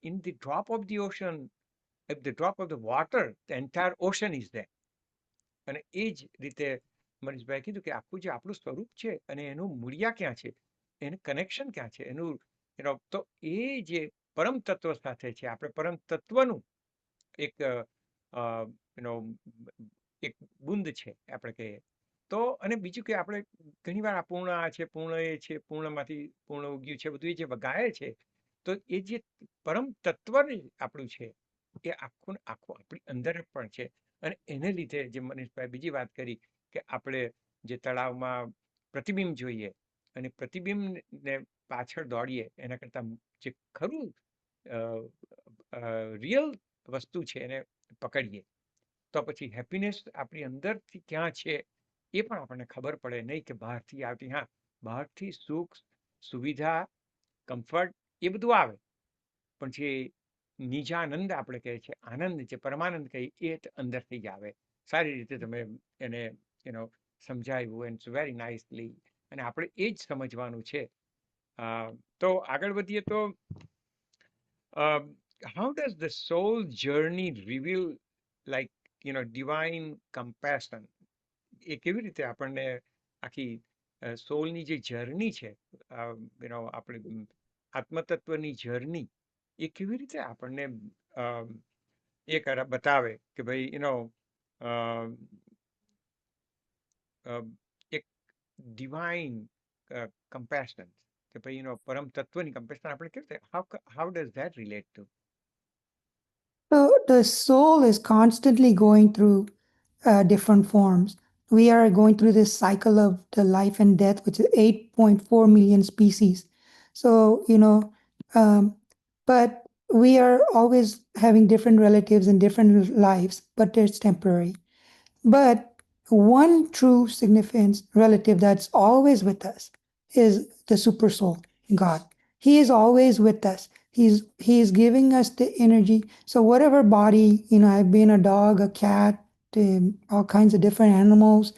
C: in the drop of the ocean, at the drop of the water, the entire ocean is there. અને એ જ રીતે મનીષભાઈ કીધું કે આખું જે આપણું સ્વરૂપ છે અને એનું મૂળિયા ક્યાં છે, એનું કનેક્શન ક્યાં છે, એનું તો એ જે પરમ તત્વ સાથે છે. આપણે પરમ તત્વનું એક એક બુંદ છે, આપણે કહીએ તો. અને બીજું કે આપણે ઘણીવાર આ પૂર્ણ આ છે, પૂર્ણ એ છે, પૂર્ણમાંથી પૂર્ણ ઉગ્યું છે, બધું એ જે વગાડે છે, તો એ જે પરમ તત્વ આપણું છે એ આખું આખું આપણી અંદર પણ છે. અને એને લીધે જે મનીષભાઈ બીજી વાત કરી કે આપણે જે તળાવમાં પ્રતિબિંબ જોઈએ અને પ્રતિબિંબને પાછળ દોડીએ, એના કરતાં જે ખરું રિયલ વસ્તુ છે એને પકડીએ, તો પછી હેપીનેસ આપણી અંદરથી ક્યાં છે એ પણ આપણને ખબર પડે નહીં કે બહારથી આવતી. હા, બહારથી સુખ, સુવિધા, કમ્ફર્ટ એ બધું આવે, પણ જે નિજાનંદ આપણે કહે છે, આનંદ, જે પરમાનંદ કહીએ, એ અંદરથી જ આવે. સારી રીતે તમે એને સમજાવ્યું, એન્ડ વેરી નાઇસલી. અને આપણે એ જ સમજવાનું છે. તો આગળ વધીએ તો how does the soul journey reveal, like, divine compassion? એ કેવી રીતે આપણને આખી સોલની જે જર્ની છે, આપણે આત્મતત્વની જર્ની, એ કેવી રીતે આપણને બતાવે કે ભાઈ એક ડિવાઇન કમ્પેશન, કે ભાઈ પરમ તત્વની કમ્પેશન આપણે કેવી રીતે, how does that relate to?
D: So the soul is constantly going through different forms. We are going through this cycle of the life and death, which is 8.4 million species. So, but we are always having different relatives in different lives, but it's temporary. But one true significant relative that's always with us is the super soul, God. He is always with us. He's giving us the energy. So whatever body, I've been a dog, a cat, all kinds of different animals,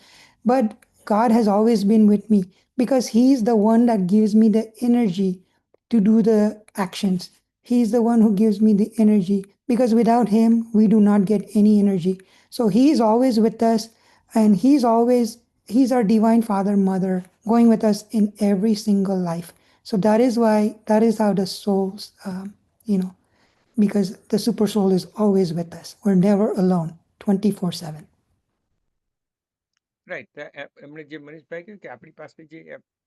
D: but God has always been with me because He's the one that gives me the energy to do the actions. He's the one who gives me the energy because without Him, we do not get any energy. So He's always with us, and He's our divine Father, Mother, going with us in every single life. So that is how the souls, because the super soul is always with us. We're never alone, 24/7.
C: Right. એમણે જે મનીષભાઈ કહ્યું કે આપણી પાસે જે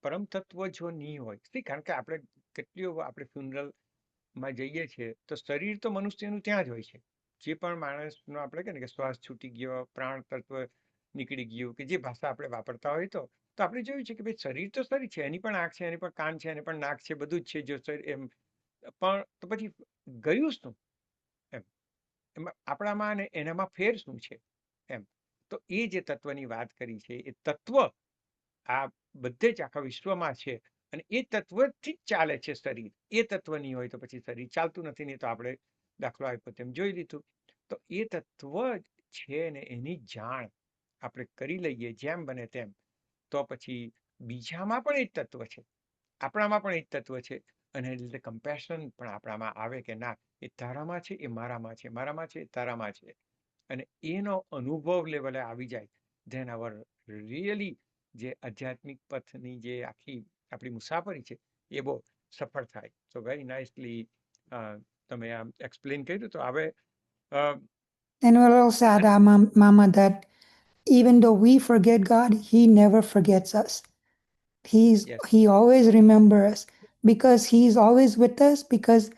C: પરમ તત્વ જો નહીં હોય, કારણ કે આપણે કેટલીઓ આપણે ફ્યુનરલમાં જઈએ છીએ તો શરીર તો મનુષ્યનું ત્યાં જ હોય છે. જે પણ માણસનો આપણે કહે ને કે શ્વાસ છૂટી ગયો, પ્રાણ તત્વ નીકળી ગયું, કે જે ભાષા આપણે વાપરતા હોય તો આપણે જોયું છે કે ભાઈ શરીર તો શરીર છે, એની પણ આંખ છે, એની પણ કાન છે, એની પણ નાક છે, બધું જ છે. જો શરીર એમ પણ તો પછી ગયું શું એમ, એમાં આપણામાં અને એનામાં ફેર શું છે એમ. તો એ જે તત્વની વાત કરી છે, એ તત્વ આ બધે જ આખા વિશ્વમાં છે, અને એ તત્વથી જ ચાલે છે શરીર. એ તત્વ નહીં હોય તો પછી શરીર ચાલતું નથી. નહીં તો આપણે દાખલો આપ્યો તેમ જોઈ લીધું. તો એ તત્વ છે ને એની જાણ આપણે કરી લઈએ જેમ બને તેમ, તો પછી બીજામાં પણ એ જ તત્વ છે, આપણામાં પણ એ જ તત્વ છે, અને એ લીધે કમ્પેશન પણ આપણામાં આવે કે ના, એ તારામાં છે, એ મારામાં છે, મારામાં છે, તારામાં છે. અને એનો અનુભવ લેવલે આવી જાય, ધેન અવર રિયલી જે આધ્યાત્મિક પથની જે આખી આપણી મુસાફરી છે એ બહુ સફળ થાય. સો વેરી નાઇસલી તમે આમ એક્સપ્લેન કર્યું. તો હવે
D: And we're all sad, Mama, that even though we forget God, He never forgets us.
C: yes,
D: He always remembers us because He's always with us, because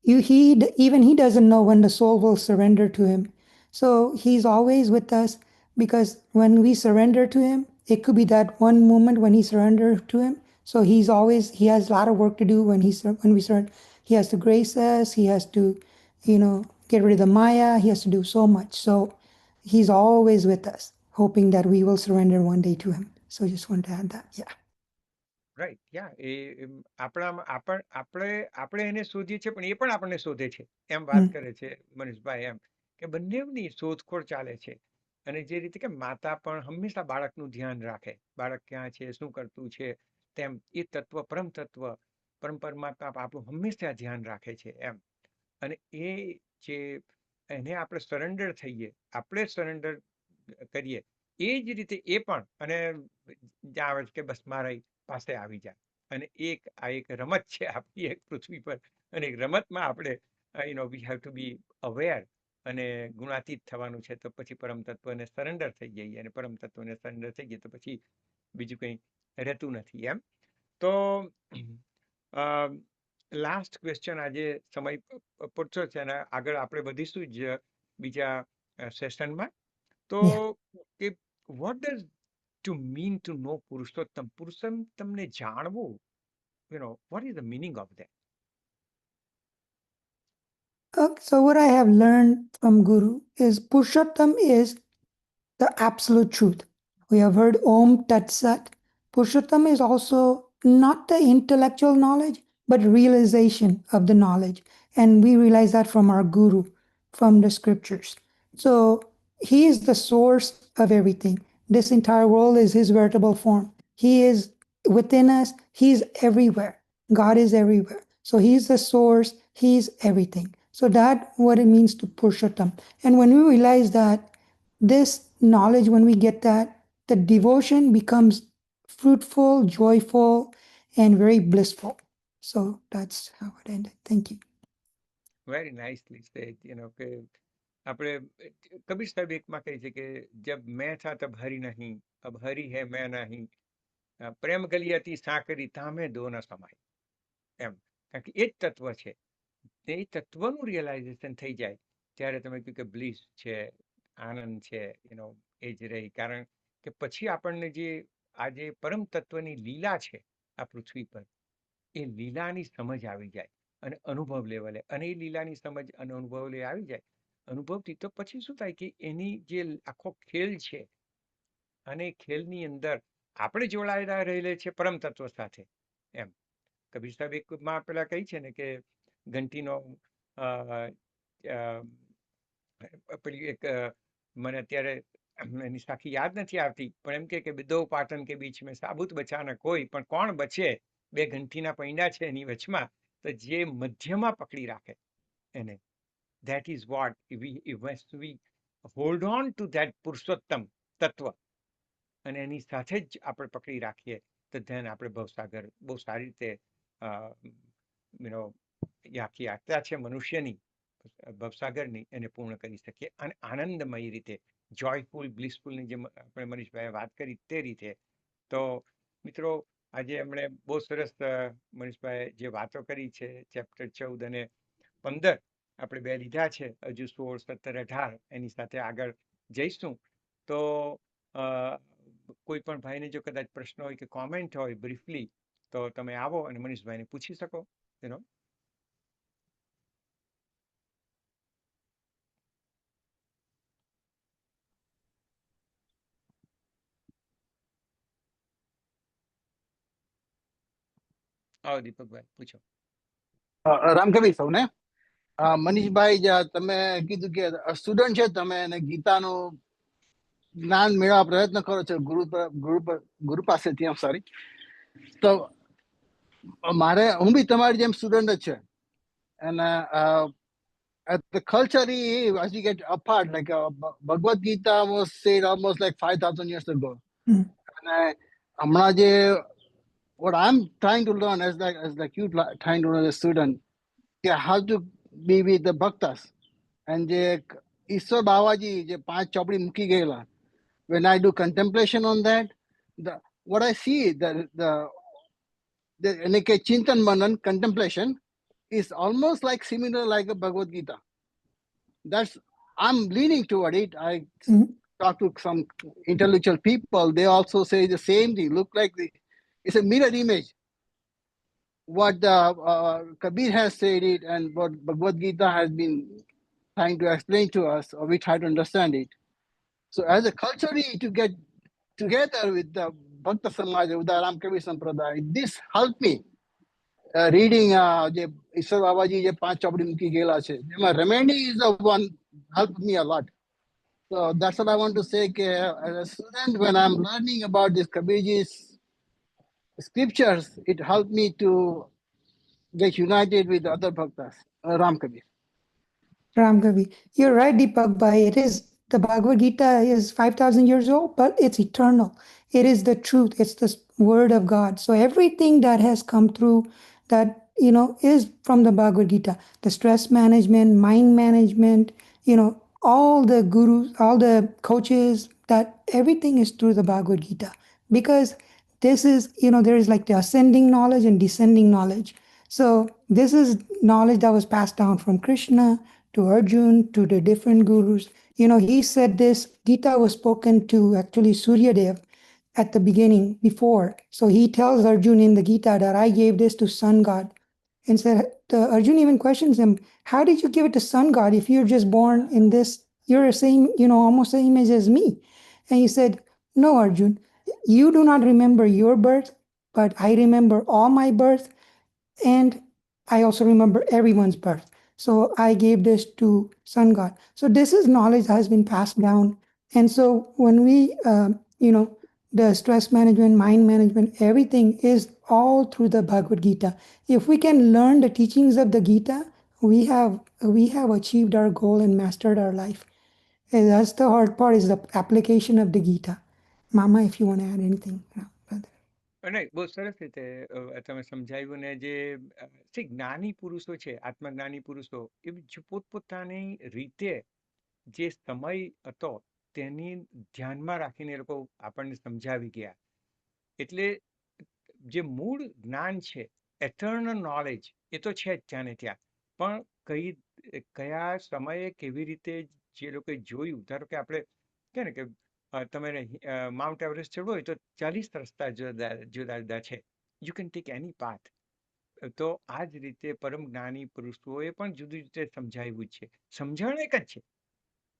D: even he doesn't know when the soul will surrender to Him. So He's always with us because when we surrender to Him, it could be that one moment when He surrendered to Him. So He has a lot of work to do when we surrender. He has to grace us. He has to, get rid of the Maya. He has to do so much. So He's always with us, hoping that we will surrender one day to Him. So I just wanted to add that. Yeah.
C: Right. યા આપણે એને શોધીએ છીએ, પણ એ પણ આપણને શોધે છે, એમ વાત કરે છે મનીષભાઈ. એમ કે બંનેની શોધખોળ ચાલે છે. અને જે રીતે કે માતા પણ હંમેશા બાળકનું ધ્યાન રાખે, બાળક ક્યાં છે, શું કરતું છે, તેમ એ તત્વ પરમ પરમાત્મા આપણું હંમેશા ધ્યાન રાખે છે એમ. અને એ જે એને આપણે સરેન્ડર થઈએ, આપણે સરેન્ડર કરીએ, એ જ રીતે એ પણ, અને જ્યાં આવે છે કે બસ મારા પાસે આવી જાય. અને આ એક રમત છે આપણી એક પૃથ્વી પર, અને એક રમતમાં આપણે we have to B aware અને ગુણાતીત થવાનું છે. તો પછી પરમ તત્વને સરેન્ડર થઈ જઈએ, અને પરમ તત્વને સરેન્ડર થઈ જઈએ તો પછી બીજું કંઈ રહેતું નથી એમ. તો લાસ્ટ ક્વેશ્ચન, આજે સમય પૂરતો છે અને આગળ આપણે વધીશું જ બીજા સેશનમાં. તો કે what does to mean to know Purushottam? Purushottamne જાણવું, what is the meaning of that?
D: So what I have learned from Guru is Purushottam is the absolute truth. We have heard Om Tat Sat. Purushottam is also not the intellectual knowledge, but realization of the knowledge. And we realize that from our Guru, from the scriptures. So He is the source of everything. This entire world is His veritable form. He is within us. He's everywhere. God is everywhere. So He's the source. He's everything. So that what it means to Purushottam. And when we realize that this knowledge, when we get that, the devotion becomes fruitful, joyful, and very blissful. So that's how it ended. Thank you.
C: Very nicely said. કે આપણે કબીર સાહેબ એકમાં કહે છે કે જબ मैं था तब हरि नहीं, अब हरि है मैं नहीं, પ્રેમ ગલિયાતી સાકરી તામે દો ન સમાય. એમ કારણ કે એ જ તત્વ છે. તે તત્વનું રિયલાઇઝેશન થઈ જાય ત્યારે તમે કહ્યું કે બ્લિસ છે, આનંદ છે, એ જ રહી. કારણ કે પછી આપણને જે આ જે પરમ તત્વની લીલા છે આ પૃથ્વી પર, એ લીલાની સમજ આવી જાય અને અનુભવ લેવલે, અને એ લીલાની સમજ અને અનુભવ લે આવી જાય અનુભવથી, તો પછી શું થાય કે એની જે આખો ખેલ છે, અને ખેલની અંદર આપણે જોડાયેલા રહેલે છે પરમ તત્વ સાથે. એમ કબીર સાહેબ એકમાં પેલા કહી છે ને કે ઘંટીનો પેલી એક મને અત્યારે એની સાખી યાદ નથી આવતી, પણ એમ કે દો પાટણ કે બીચ મેં સાબુત બચાના કોઈ, પણ કોણ બચે, બે ઘંટીના પૈંડા છે એની વચમાં, તો જે મધ્યમાં પકડી રાખે એને, that is what we hold on to that Purushottam તત્વ, અને એની સાથે જ આપણે પકડી રાખીએ તો ધ્યાન આપણે ભવસાગર બહુ સારી રીતે આખી યાત્રા છે મનુષ્યની ભવસાગરની, એને પૂર્ણ કરી શકીએ અને આનંદમય રીતે, જોયફુલ બ્લિસફુલની જેમ આપણે મનીષભાઈએ વાત કરી તે રીતે. તો મિત્રો આજે એમણે બહુ સરસ મનીષભાઈએ જે વાતો કરી છે, ચેપ્ટર 14 અને 15 આપણે બે લીધા છે, હજુ 16, 17, 18 એની સાથે આગળ જઈશું. તો કોઈ પણ ભાઈને જો કદાચ પ્રશ્ન હોય કે કોમેન્ટ હોય બ્રીફલી, તો તમે આવો અને મનીષભાઈને પૂછી શકો. આવો દીપકભાઈ, પૂછો.
E: રામકબીર સૌને. મનીષભાઈ, તમે કીધું કે સ્ટુડન્ટ છે તમે, અને ગીતાનું જ્ઞાન મેળવવા પ્રયત્ન કરો છો ગુરુ પાસેથી. સોરી. તો હું બી તમારી જેમ સ્ટુડન્ટ જ છે. અને the culture, as you get apart, like Bhagavad Gita was said almost like 5,000 years ago. And હમણાં જે what I'm trying to learn as like you trying to learn as a student, how to be with the bhaktas. And જે ઈશ્વર બાવાજી જે 5 ચોપડી મૂકી ગયેલા, when I do contemplation on that, what I see, the એને કે ચિંતન મનન contemplation is almost like similar like a Bhagavad Gita. I'm leaning toward it. I talk to some intellectual people. They also say the same thing. Look like it's a mirror image. What Kabir has said it, and what Bhagavad Gita has been trying to explain to us, or we try to understand it. So as a culture, to get together with the Bhakta Samaj, with the Ram Kabir Sampradaya, this helped me. Reading જે ઈશ્વર બાબાજી જે 5 ચોપડી મૂકી ગયેલા છે, એમાં remaining is the one helped me a lot. So that's what I want to say. As a student, when I'm learning about this Kabirji's scriptures, it helped me to get united with other bhaktas. Ram Kabir.
D: Ram Kabir. You're right, Deepak Bhai. It is, the Bhagavad Gita is 5,000 years old, but it's eternal. It is the truth. It's the word of God. So everything that has come through that, is from the Bhagavad Gita. The stress management, mind management, all the gurus, all the coaches, that everything is through the Bhagavad Gita. Because this is, there is like the ascending knowledge and descending knowledge. So this is knowledge that was passed down from Krishna to Arjun, to the different gurus. He said this, Gita was spoken to actually Suryadev at the beginning, before. So he tells Arjun in the Gita that I gave this to Sun God. And said, Arjun even questions him, how did you give it to Sun God if you're just born in this, you're the same, almost the image as me? And he said, no, Arjun, you do not remember your birth, but I remember all my birth, and I also remember everyone's birth. So I gave this to Sun God. So this is knowledge that has been passed down. And so when we, the stress management, mind management, everything is all through the Bhagavad Gita. If we can learn the teachings of the Gita, we have achieved our goal and mastered our life. And that's the hard part, is the application of the Gita. Mama, if you want to add anything. No, brother.
C: નહીં બહુ સરસ રીતે તમે સમજાવ્યું ને જે જ્ઞાની પુરુષો છે આત્મજ્ઞાની પુરુષો એ પોતપોતાની રીતે જે સમય હતો તેની ધ્યાનમાં રાખીને એ લોકો આપણને સમજાવી ગયા એટલે જે મૂળ જ્ઞાન છે એટર્નલ નોલેજ એ તો છે જ ત્યાં ને ત્યાં પણ કયા સમયે કેવી રીતે જે લોકોએ જોયું ધારો કે આપણે કહે ને કે તમે માઉન્ટ એવરેસ્ટ ચડવો હોય તો 40 રસ્તા જુદા જુદા છે. You can take any path. તો આ જ રીતે પરમ જ્ઞાની પુરુષોએ પણ જુદી રીતે સમજાવ્યું છે. સમજણ એક જ છે,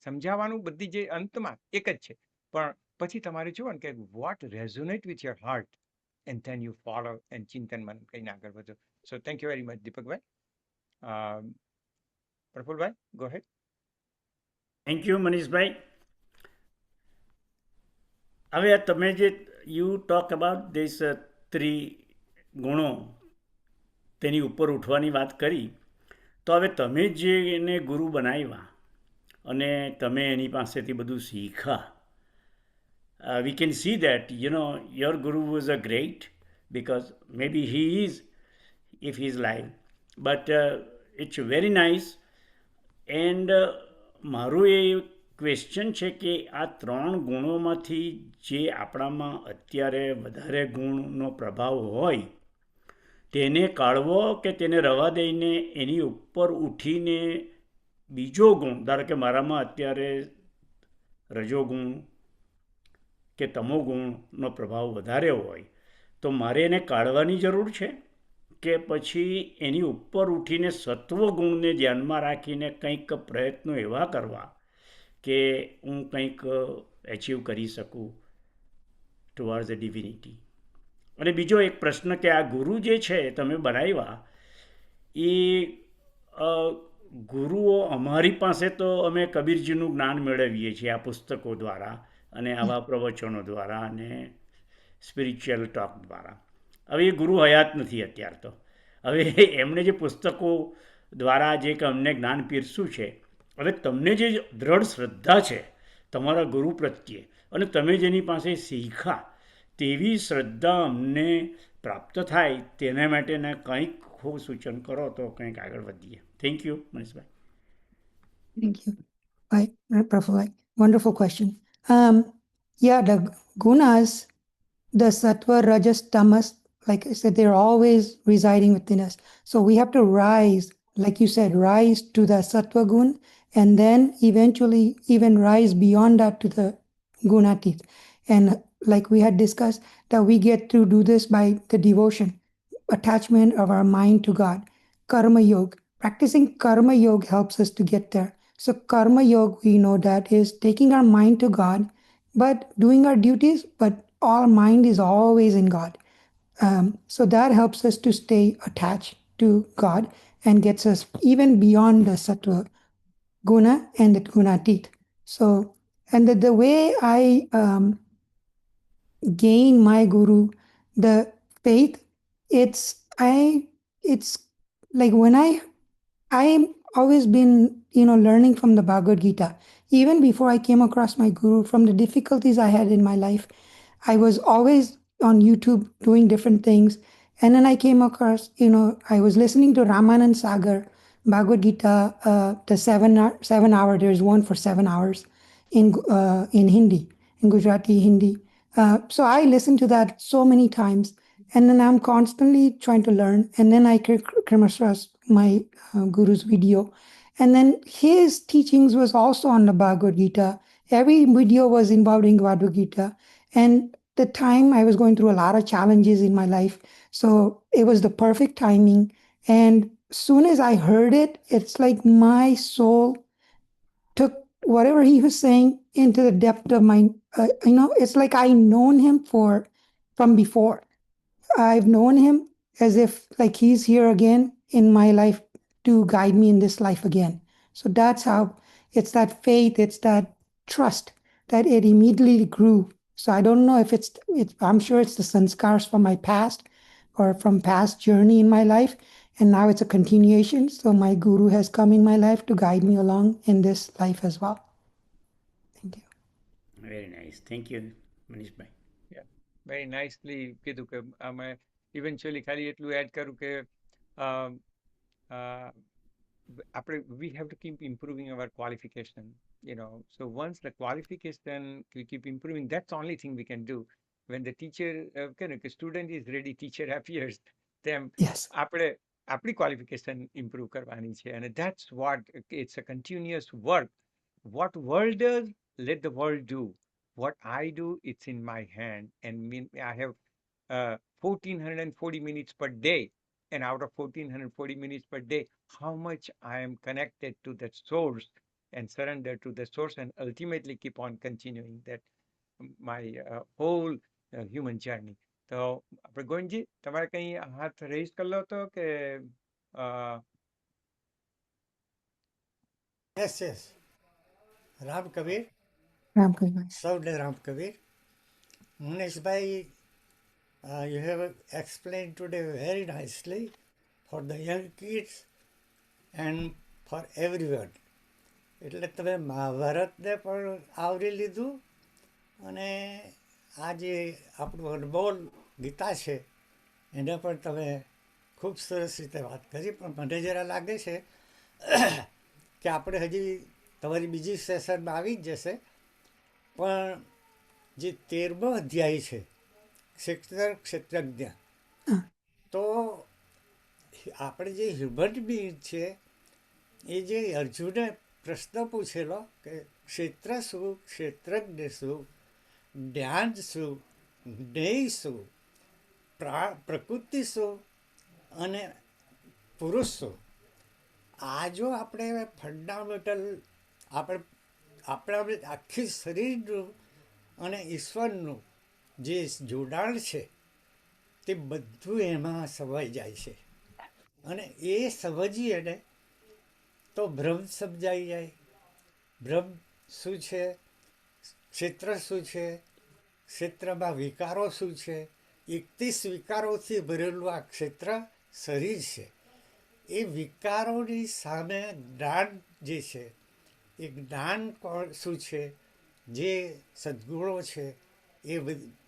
C: સમજાવવાનું બધી જે અંતમાં એક જ છે, પણ પછી તમારે જુઓ ને કે what resonate with your heart and then you follow and ચિંતન મન કહીને આગળ વધો. So thank you very much દીપકભાઈ. પ્રફુલભાઈ, ગો હેડ.
F: થેન્ક યુ મનીષભાઈ. હવે તમે જે યુ ટોક અબાઉટ ધીસ 3 ગુણો તેની ઉપર ઉઠવાની વાત કરી, તો હવે તમે જે એને ગુરુ બનાવ્યા અને તમે એની પાસેથી બધું શીખા, we can see that, your guru was a great, because maybe he is, if he is live, but it's very nice. And મારું એ ક્વેશ્ચન છે કે આ 3 ગુણોમાંથી જે આપણામાં અત્યારે વધારે ગુણનો પ્રભાવ હોય તેને કાઢવો કે તેને રવા દઈને એની ઉપર ઉઠીને બીજો ગુણ, ધારો કે મારામાં અત્યારે રજોગુણ કે તમોગુણનો પ્રભાવ વધારે હોય, તો મારે એને કાઢવાની જરૂર છે કે પછી એની ઉપર ઉઠીને સત્વગુણને ધ્યાનમાં રાખીને કંઈક પ્રયત્નો એવા કરવા કે હું કંઈક એચીવ કરી શકું ટુવર્ડ્સ ધ ડિવિનિટી. અને બીજો એક પ્રશ્ન કે આ ગુરુ જે છે તમે બનાવ્યા, એ ગુરુઓ અમારી પાસે તો અમે કબીરજીનું જ્ઞાન મેળવીએ છીએ આ પુસ્તકો દ્વારા અને આવા પ્રવચનો દ્વારા અને સ્પિરિચ્યુઅલ ટોક દ્વારા. હવે એ ગુરુ હયાત નથી અત્યારે તો. હવે એમણે જે પુસ્તકો દ્વારા જે કે અમને જ્ઞાન પીરસ્યું છે, હવે તમને જે દ્રઢ શ્રદ્ધા છે તમારા ગુરુ પ્રત્યે અને તમે જેની પાસે શીખા તેવી શ્રદ્ધા અમને પ્રાપ્ત થાય, તેના માટેના કંઈક ખૂબ સૂચન કરો તો કંઈક આગળ વધીએ. Thank you Manishbhai.
D: Thank you. Right, Prabhupada. Wonderful question. Yeah, the gunas, the sattva, rajas, tamas, like I said, they're always residing within us. So we have to rise, like you said, rise to the sattva gun, and then eventually even rise beyond that to the gunatit. And like we had discussed, that we get to do this by the devotion, attachment of our mind to God. Karma yoga. Practicing karma yoga helps us to get there. So karma yoga, we know that is taking our mind to God, but doing our duties, but our mind is always in God. So that helps us to stay attached to God and gets us even beyond the sattva guna and the gunatit. So, and the way I gain my guru, the faith, it's like when I'm always been, learning from the Bhagavad Gita. Even before I came across my guru, from the difficulties I had in my life, I was always on YouTube doing different things. And then I came across, I was listening to Ramanand Sagar, Bhagavad Gita, the 7 hour, there's one for 7 hours in Hindi, in Gujarati Hindi. So I listened to that so many times. And then I'm constantly trying to learn. And then I came across my guru's video. And then his teachings was also on the Bhagavad Gita. Every video was involving Bhagavad Gita. And the time I was going through a lot of challenges in my life. So it was the perfect timing. And as soon as I heard it, it's like my soul took whatever he was saying into the depth of my, it's like I known him from before. I've known him as if like he's here again in my life to guide me in this life again. So that's how, it's that faith, it's that trust that it immediately grew. So I don't know if I'm sure it's the sanskars from my past or from past journey in my life. And now it's a continuation. So my guru has come in my life to guide me along in this life as well. Thank you.
F: Very nice. Thank you Manishbhai.
C: Yeah, very nicely કીધું કે અમે eventually ખાલી એટલું add કરું કે આપણે we have to keep improving our qualification, so once the qualification we keep improving, that's the only thing we can do. When the teacher student is ready, teacher appears, then
D: Yes.
C: આપણે આપણી qualification improve કરવાની છે, and that's what it's a continuous work. What world does, let the world do. What I do, it's in my hand, and I have 1440 minutes per day, and out of 1440 minutes per day, how much I am connected to that source and surrender to the source, and ultimately keep on continuing that my whole human journey. તો આપણે ગોવિંદજી, તમારે કંઈ હાથ rays કરેલો હતો કે
G: Yes, yes. Ram Kabir,
D: Ram Kabir.
G: Saudi Ram Kabir. Manishbhai, you have explained today very nicely for the young kids and for everyone. એટલે તમે મહાભારતને પણ આવરી લીધું અને આ જે આપણું અનમોલ ગીતા છે એને પણ તમે ખૂબ સરસ રીતે વાત કરી. પણ મને જરા લાગે છે કે આપણે હજી તમારી બીજી સેશનમાં આવી જ જશે. પણ જે 13મો અધ્યાય છે ક્ષેત્રજ્ઞ, તો આપણે જે હ્યુમન બિંગ છે એ જે અર્જુને પ્રશ્ન પૂછેલો કે ક્ષેત્ર શું, ક્ષેત્રજ્ઞ શું, જ્ઞાન શું, જ્ઞેય શું, પ્રકૃતિ શું અને પુરુષ શું, આ જો આપણે ફંડામેન્ટલ આપણા આખી શરીરનું અને ઈશ્વરનું જે જોડાણ છે તે બધું એમાં સમાઈ જાય છે. અને એ સમજીએ ને તો બ્રહ્મ સમજાઈ જાય. બ્રહ્મ શું છે, ક્ષેત્ર શું છે, ક્ષેત્રમાં વિકારો શું છે. 31 વિકારોથી ભરેલું આ ક્ષેત્ર શરીર છે. એ વિકારોની સામે જ્ઞાન જે છે, એ જ્ઞાન શું છે, જે સદ્ગુણો છે, એ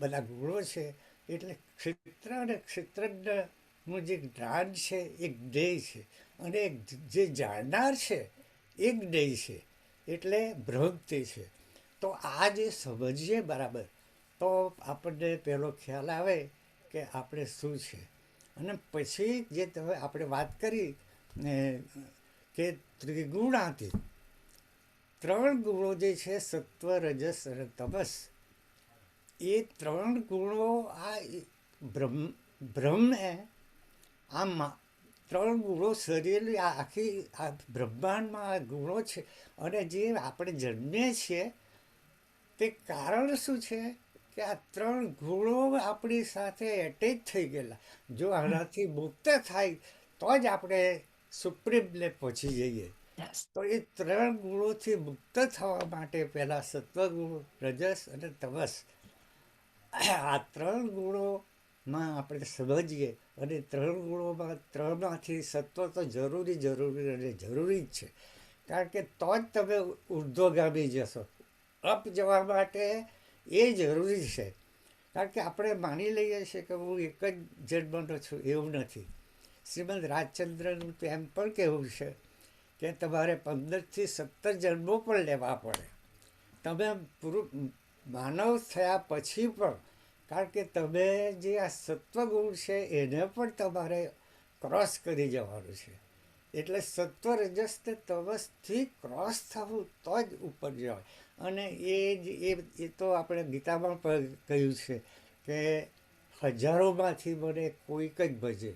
G: બધા ગુણો છે. એટલે ક્ષેત્ર અને ક્ષેત્રજ્ઞનું જે જ્ઞાન છે એ જ્ઞેય છે, અને જે જાણનાર છે એ જ્ઞેય છે, એટલે બ્રહ્મ તે છે. તો આ જે સમજીએ બરાબર તો આપણને પહેલો ખ્યાલ આવે કે આપણે શું છે. અને પછી જે તમે આપણે વાત કરી કે ત્રિગુણાતીત 3 ગુણો જે છે, સત્વ, રજસ અને તમસ, એ 3 ગુણો આ બ્રહ્મે આમ 3 ગુણો શરીરની આખી આ બ્રહ્માંડમાં આ ગુણો છે. અને જે આપણે જન્મીએ છીએ તે કારણ શું છે કે આ 3 ગુણો આપણી સાથે એટેચ થઈ ગયેલા. જો આનાથી મુક્ત થાય તો જ આપણે સુપ્રીમને પહોંચી જઈએ. તો એ 3 ગુણોથી મુક્ત થવા માટે પહેલાં સત્વગુણ, રજસ અને તમસ, આ 3 ગુણોમાં આપણે સમજીએ. અને 3 ગુણોમાં 3માંથી સત્વ તો જરૂરી અને જરૂરી જ છે. કારણ કે તો જ તમે ઉર્ધ્વગામી જશો. અપ જવા માટે એ જરૂરી છે. કારણ કે આપણે માની લઈએ છીએ કે હું એક જ જન્મનો છું, એવું નથી. શ્રીમદ રાજચંદ્રનું તો એમ પણ કહેવું છે કે તમારે 15 થી 17 જન્મો પણ લેવા પડે તમે માનવ થયા પછી પણ. કારણ કે તમે જે આ સત્વગુણ છે એને પણ તમારે ક્રોસ કરી જવાનું છે. એટલે સત્વ, રજસ ને તમસથી ક્રોસ થવું તો જ ઉપર જવાય. અને એ તો આપણે ગીતામાં પણ કહ્યું છે કે હજારોમાંથી મને કોઈક જ ભજે,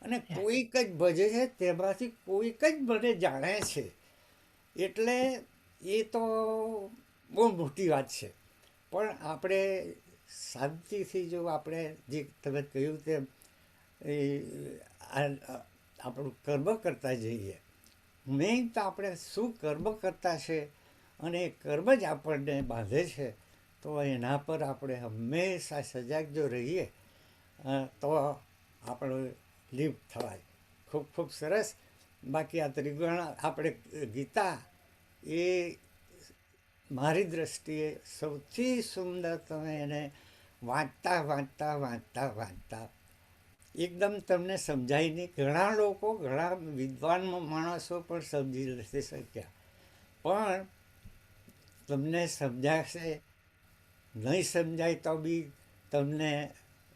G: અને કોઈક જ ભજે છે તેમાંથી કોઈક જ મને જાણે છે. એટલે એ તો બહુ મોટી વાત છે. પણ આપણે શાંતિથી જો આપણે જે તમે કહ્યું તેમ આપણું કર્મ કરતા જઈએ. મેઇન તો આપણે શું કર્મ કરતા છે અને એ કર્મ જ આપણને બાંધે છે. તો એના પર આપણે હંમેશા સજાગ જો રહીએ તો આપણો લીપ થવાય. ખૂબ ખૂબ ખૂબ સરસ. બાકી આ ત્રિગુણ આપણે ગીતા એ મારી દ્રષ્ટિએ સૌથી સુંદર. તમે એને વાંચતા વાંચતા વાંચતા વાંચતા એકદમ તમને સમજાય નહીં. ઘણા લોકો, ઘણા વિદ્વાન માણસો પણ સમજી નથી શક્યા, પણ તમને સમજાશે. નહીં સમજાય તો બી તમને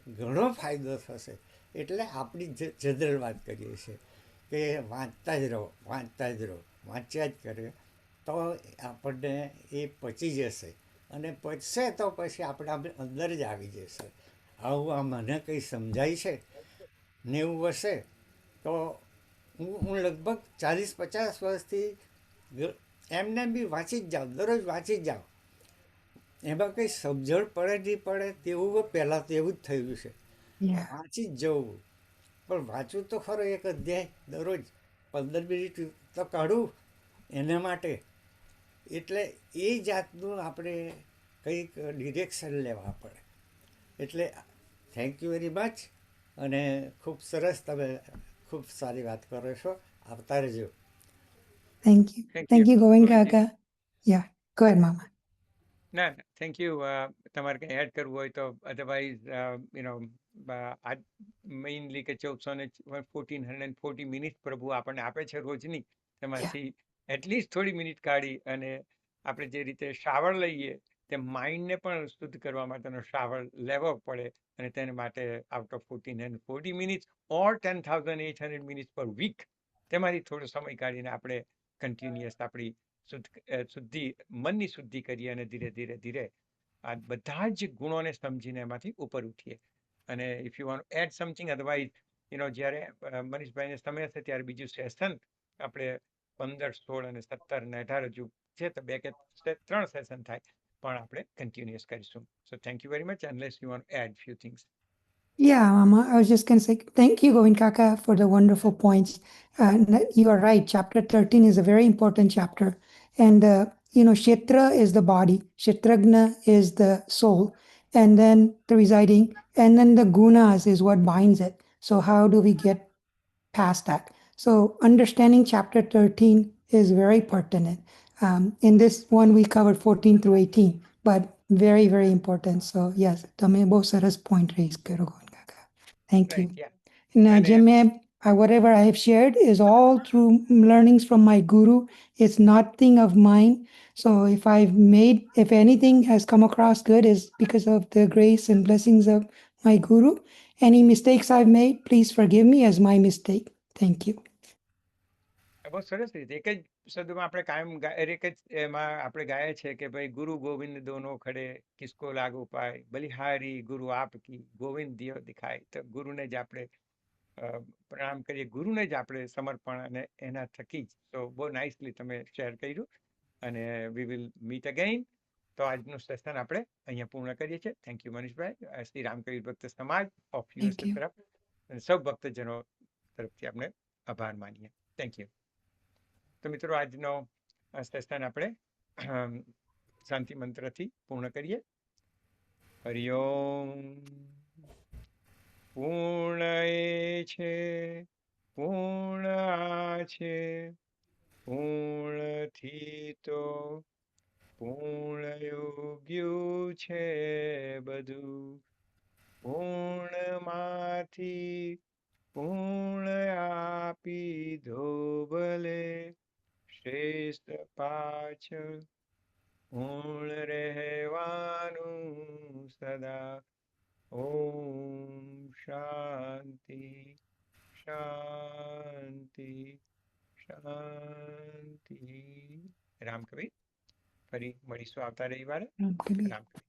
G: ઘણો ફાયદો થશે. એટલે આપણી જનરલ વાત કરીએ છીએ કે વાંચતા જ રહો, વાંચતા જ રહો, વાંચ્યા જ કરે તો આપણને એ પચી જશે. અને પચશે તો પછી આપણા અંદર જ આવી જશે. આવું આ મને કંઈ સમજાય છે 90 વર્ષે, તો હું લગભગ 40-50 વર્ષથી એમને બી વાંચી જ જાઉં, દરરોજ વાંચી જ જાઉં. એમાં કંઈ સમજણ પડે નહીં પડે તેવું પહેલાં તો એવું જ થયું છે.
D: Yeah.
G: વાંચી જ જવું. પણ વાંચવું તો ખરો એક અધ્યાય દરરોજ 15 મિનિટ તો કાઢું એના માટે. એટલે એ જાતનું આપણે કંઈક ડિરેક્શન લેવા પડે. એટલે થેન્ક યુ વેરી મચ. અને ખૂબ સરસ, તમે ખૂબ સારી વાત કરો છો. આવતા રહેજો.
D: Thank you.
C: Thank
D: Thank
C: you,
D: you, Govind
C: Govindji.
D: Kaka. Yeah. Go ahead, Mama.
C: ના થેન્ક યુ. તમારે કંઈ એડ કરવું હોય તો, અધરવાઇઝ આ મેઇનલી કે 1440 મિનિટ પ્રભુ આપણને આપે છે રોજની, તેમાંથી એટલીસ્ટ થોડી મિનિટ કાઢી અને આપણે જે રીતે શાવર લઈએ તે માઇન્ડને પણ શુદ્ધ કરવા માટેનો શાવર લેવો પડે. અને તેને માટે out of 1440 minutes or 10,800 minutes પર વીક, તેમાંથી થોડો સમય કાઢીને આપણે કન્ટિન્યુઅસ આપણી શુદ્ધિ, મનની શુદ્ધિ કરીએ અને ધીરે ધીરે ધીરે આ બધા જ ગુણોને સમજીને એમાંથી ઉપર ઉઠીએ. અને if you want add something, otherwise જ્યારે મનીષભાઈને સમય હશે ત્યારે બીજું સેશન આપણે 15, 16 અને 17 અને 18 હજુ છે તો 2 કે 3 સેશન થાય, પણ આપણે કન્ટિન્યુઅસ કરીશું. So thank you very much. Unless you want add few things.
D: Yeah, Mama, I was just going to say thank you, Govind Kaka, for the wonderful points. You are right. Chapter 13 is a very important chapter. And, Kshetra is the body, Kshetragna is the soul, and then the residing, and then the gunas is what binds it. So, how do we get past that? So, understanding chapter 13 is very pertinent. In this one, we covered 14 through 18, but very, very important. So, yes, તમે બહુ સરસ point raise કર્યો, Govind Kaka. Thank you.
C: Right, yeah.
D: And
C: And,
D: whatever I have shared is all through learnings from my guru. It's nothing of mine. So if anything has come across good, is because of the grace and blessings of my guru. Any mistakes I've made, please forgive me as my mistake. Thank you.
C: બહુ સરસ રીતે એક જ શબ્દમાં આપણે કાયમ એક જ એમાં આપણે ગાય છે કે ભાઈ ગુરુ ગોવિંદ દોનો ખડે કિસકો લાગુ પાય, બલિહારી ગુરુ આપ કી ગોવિંદ દિયો દિખાય. તો ગુરુને જ આપણે પ્રણામ કરીએ, ગુરુને જ આપણે સમર્પણ, અને એના થકી જ. તો બહુ નાઇસલી તમે શેર કર્યું. અને વી વિલ મીટ અગેઇન. તો આજનું સેશન આપણે અહીંયા પૂર્ણ કરીએ છીએ. થેન્ક યુ મનીષભાઈ. શ્રી રામકબીર ભક્ત સમાજ ઓફ યુએસએ તરફ અને સૌ ભક્તજનો તરફથી આપણે આભાર માનીએ. Thank you. તો મિત્રો, આજનો સેશન આપણે શાંતિ મંત્રથી પૂર્ણ કરીએ. હરિ ઓમ. પૂર્ણ એ છે, પૂર્ણ આ છે, પૂર્ણથી તો પૂર્ણ યોગ્યું છે બધું. પૂર્ણમાંથી પૂર્ણ આપી ધો ભલે, શ્રેષ્ઠ પાછળ પૂર્ણ રહેવાનું સદા. ઓમ શાંતિ શાંતિ શાંતિ. રામકબીર. ફરી મળીશું આવતા રવિવારે.
D: Ramkabir.
C: રામકબીર.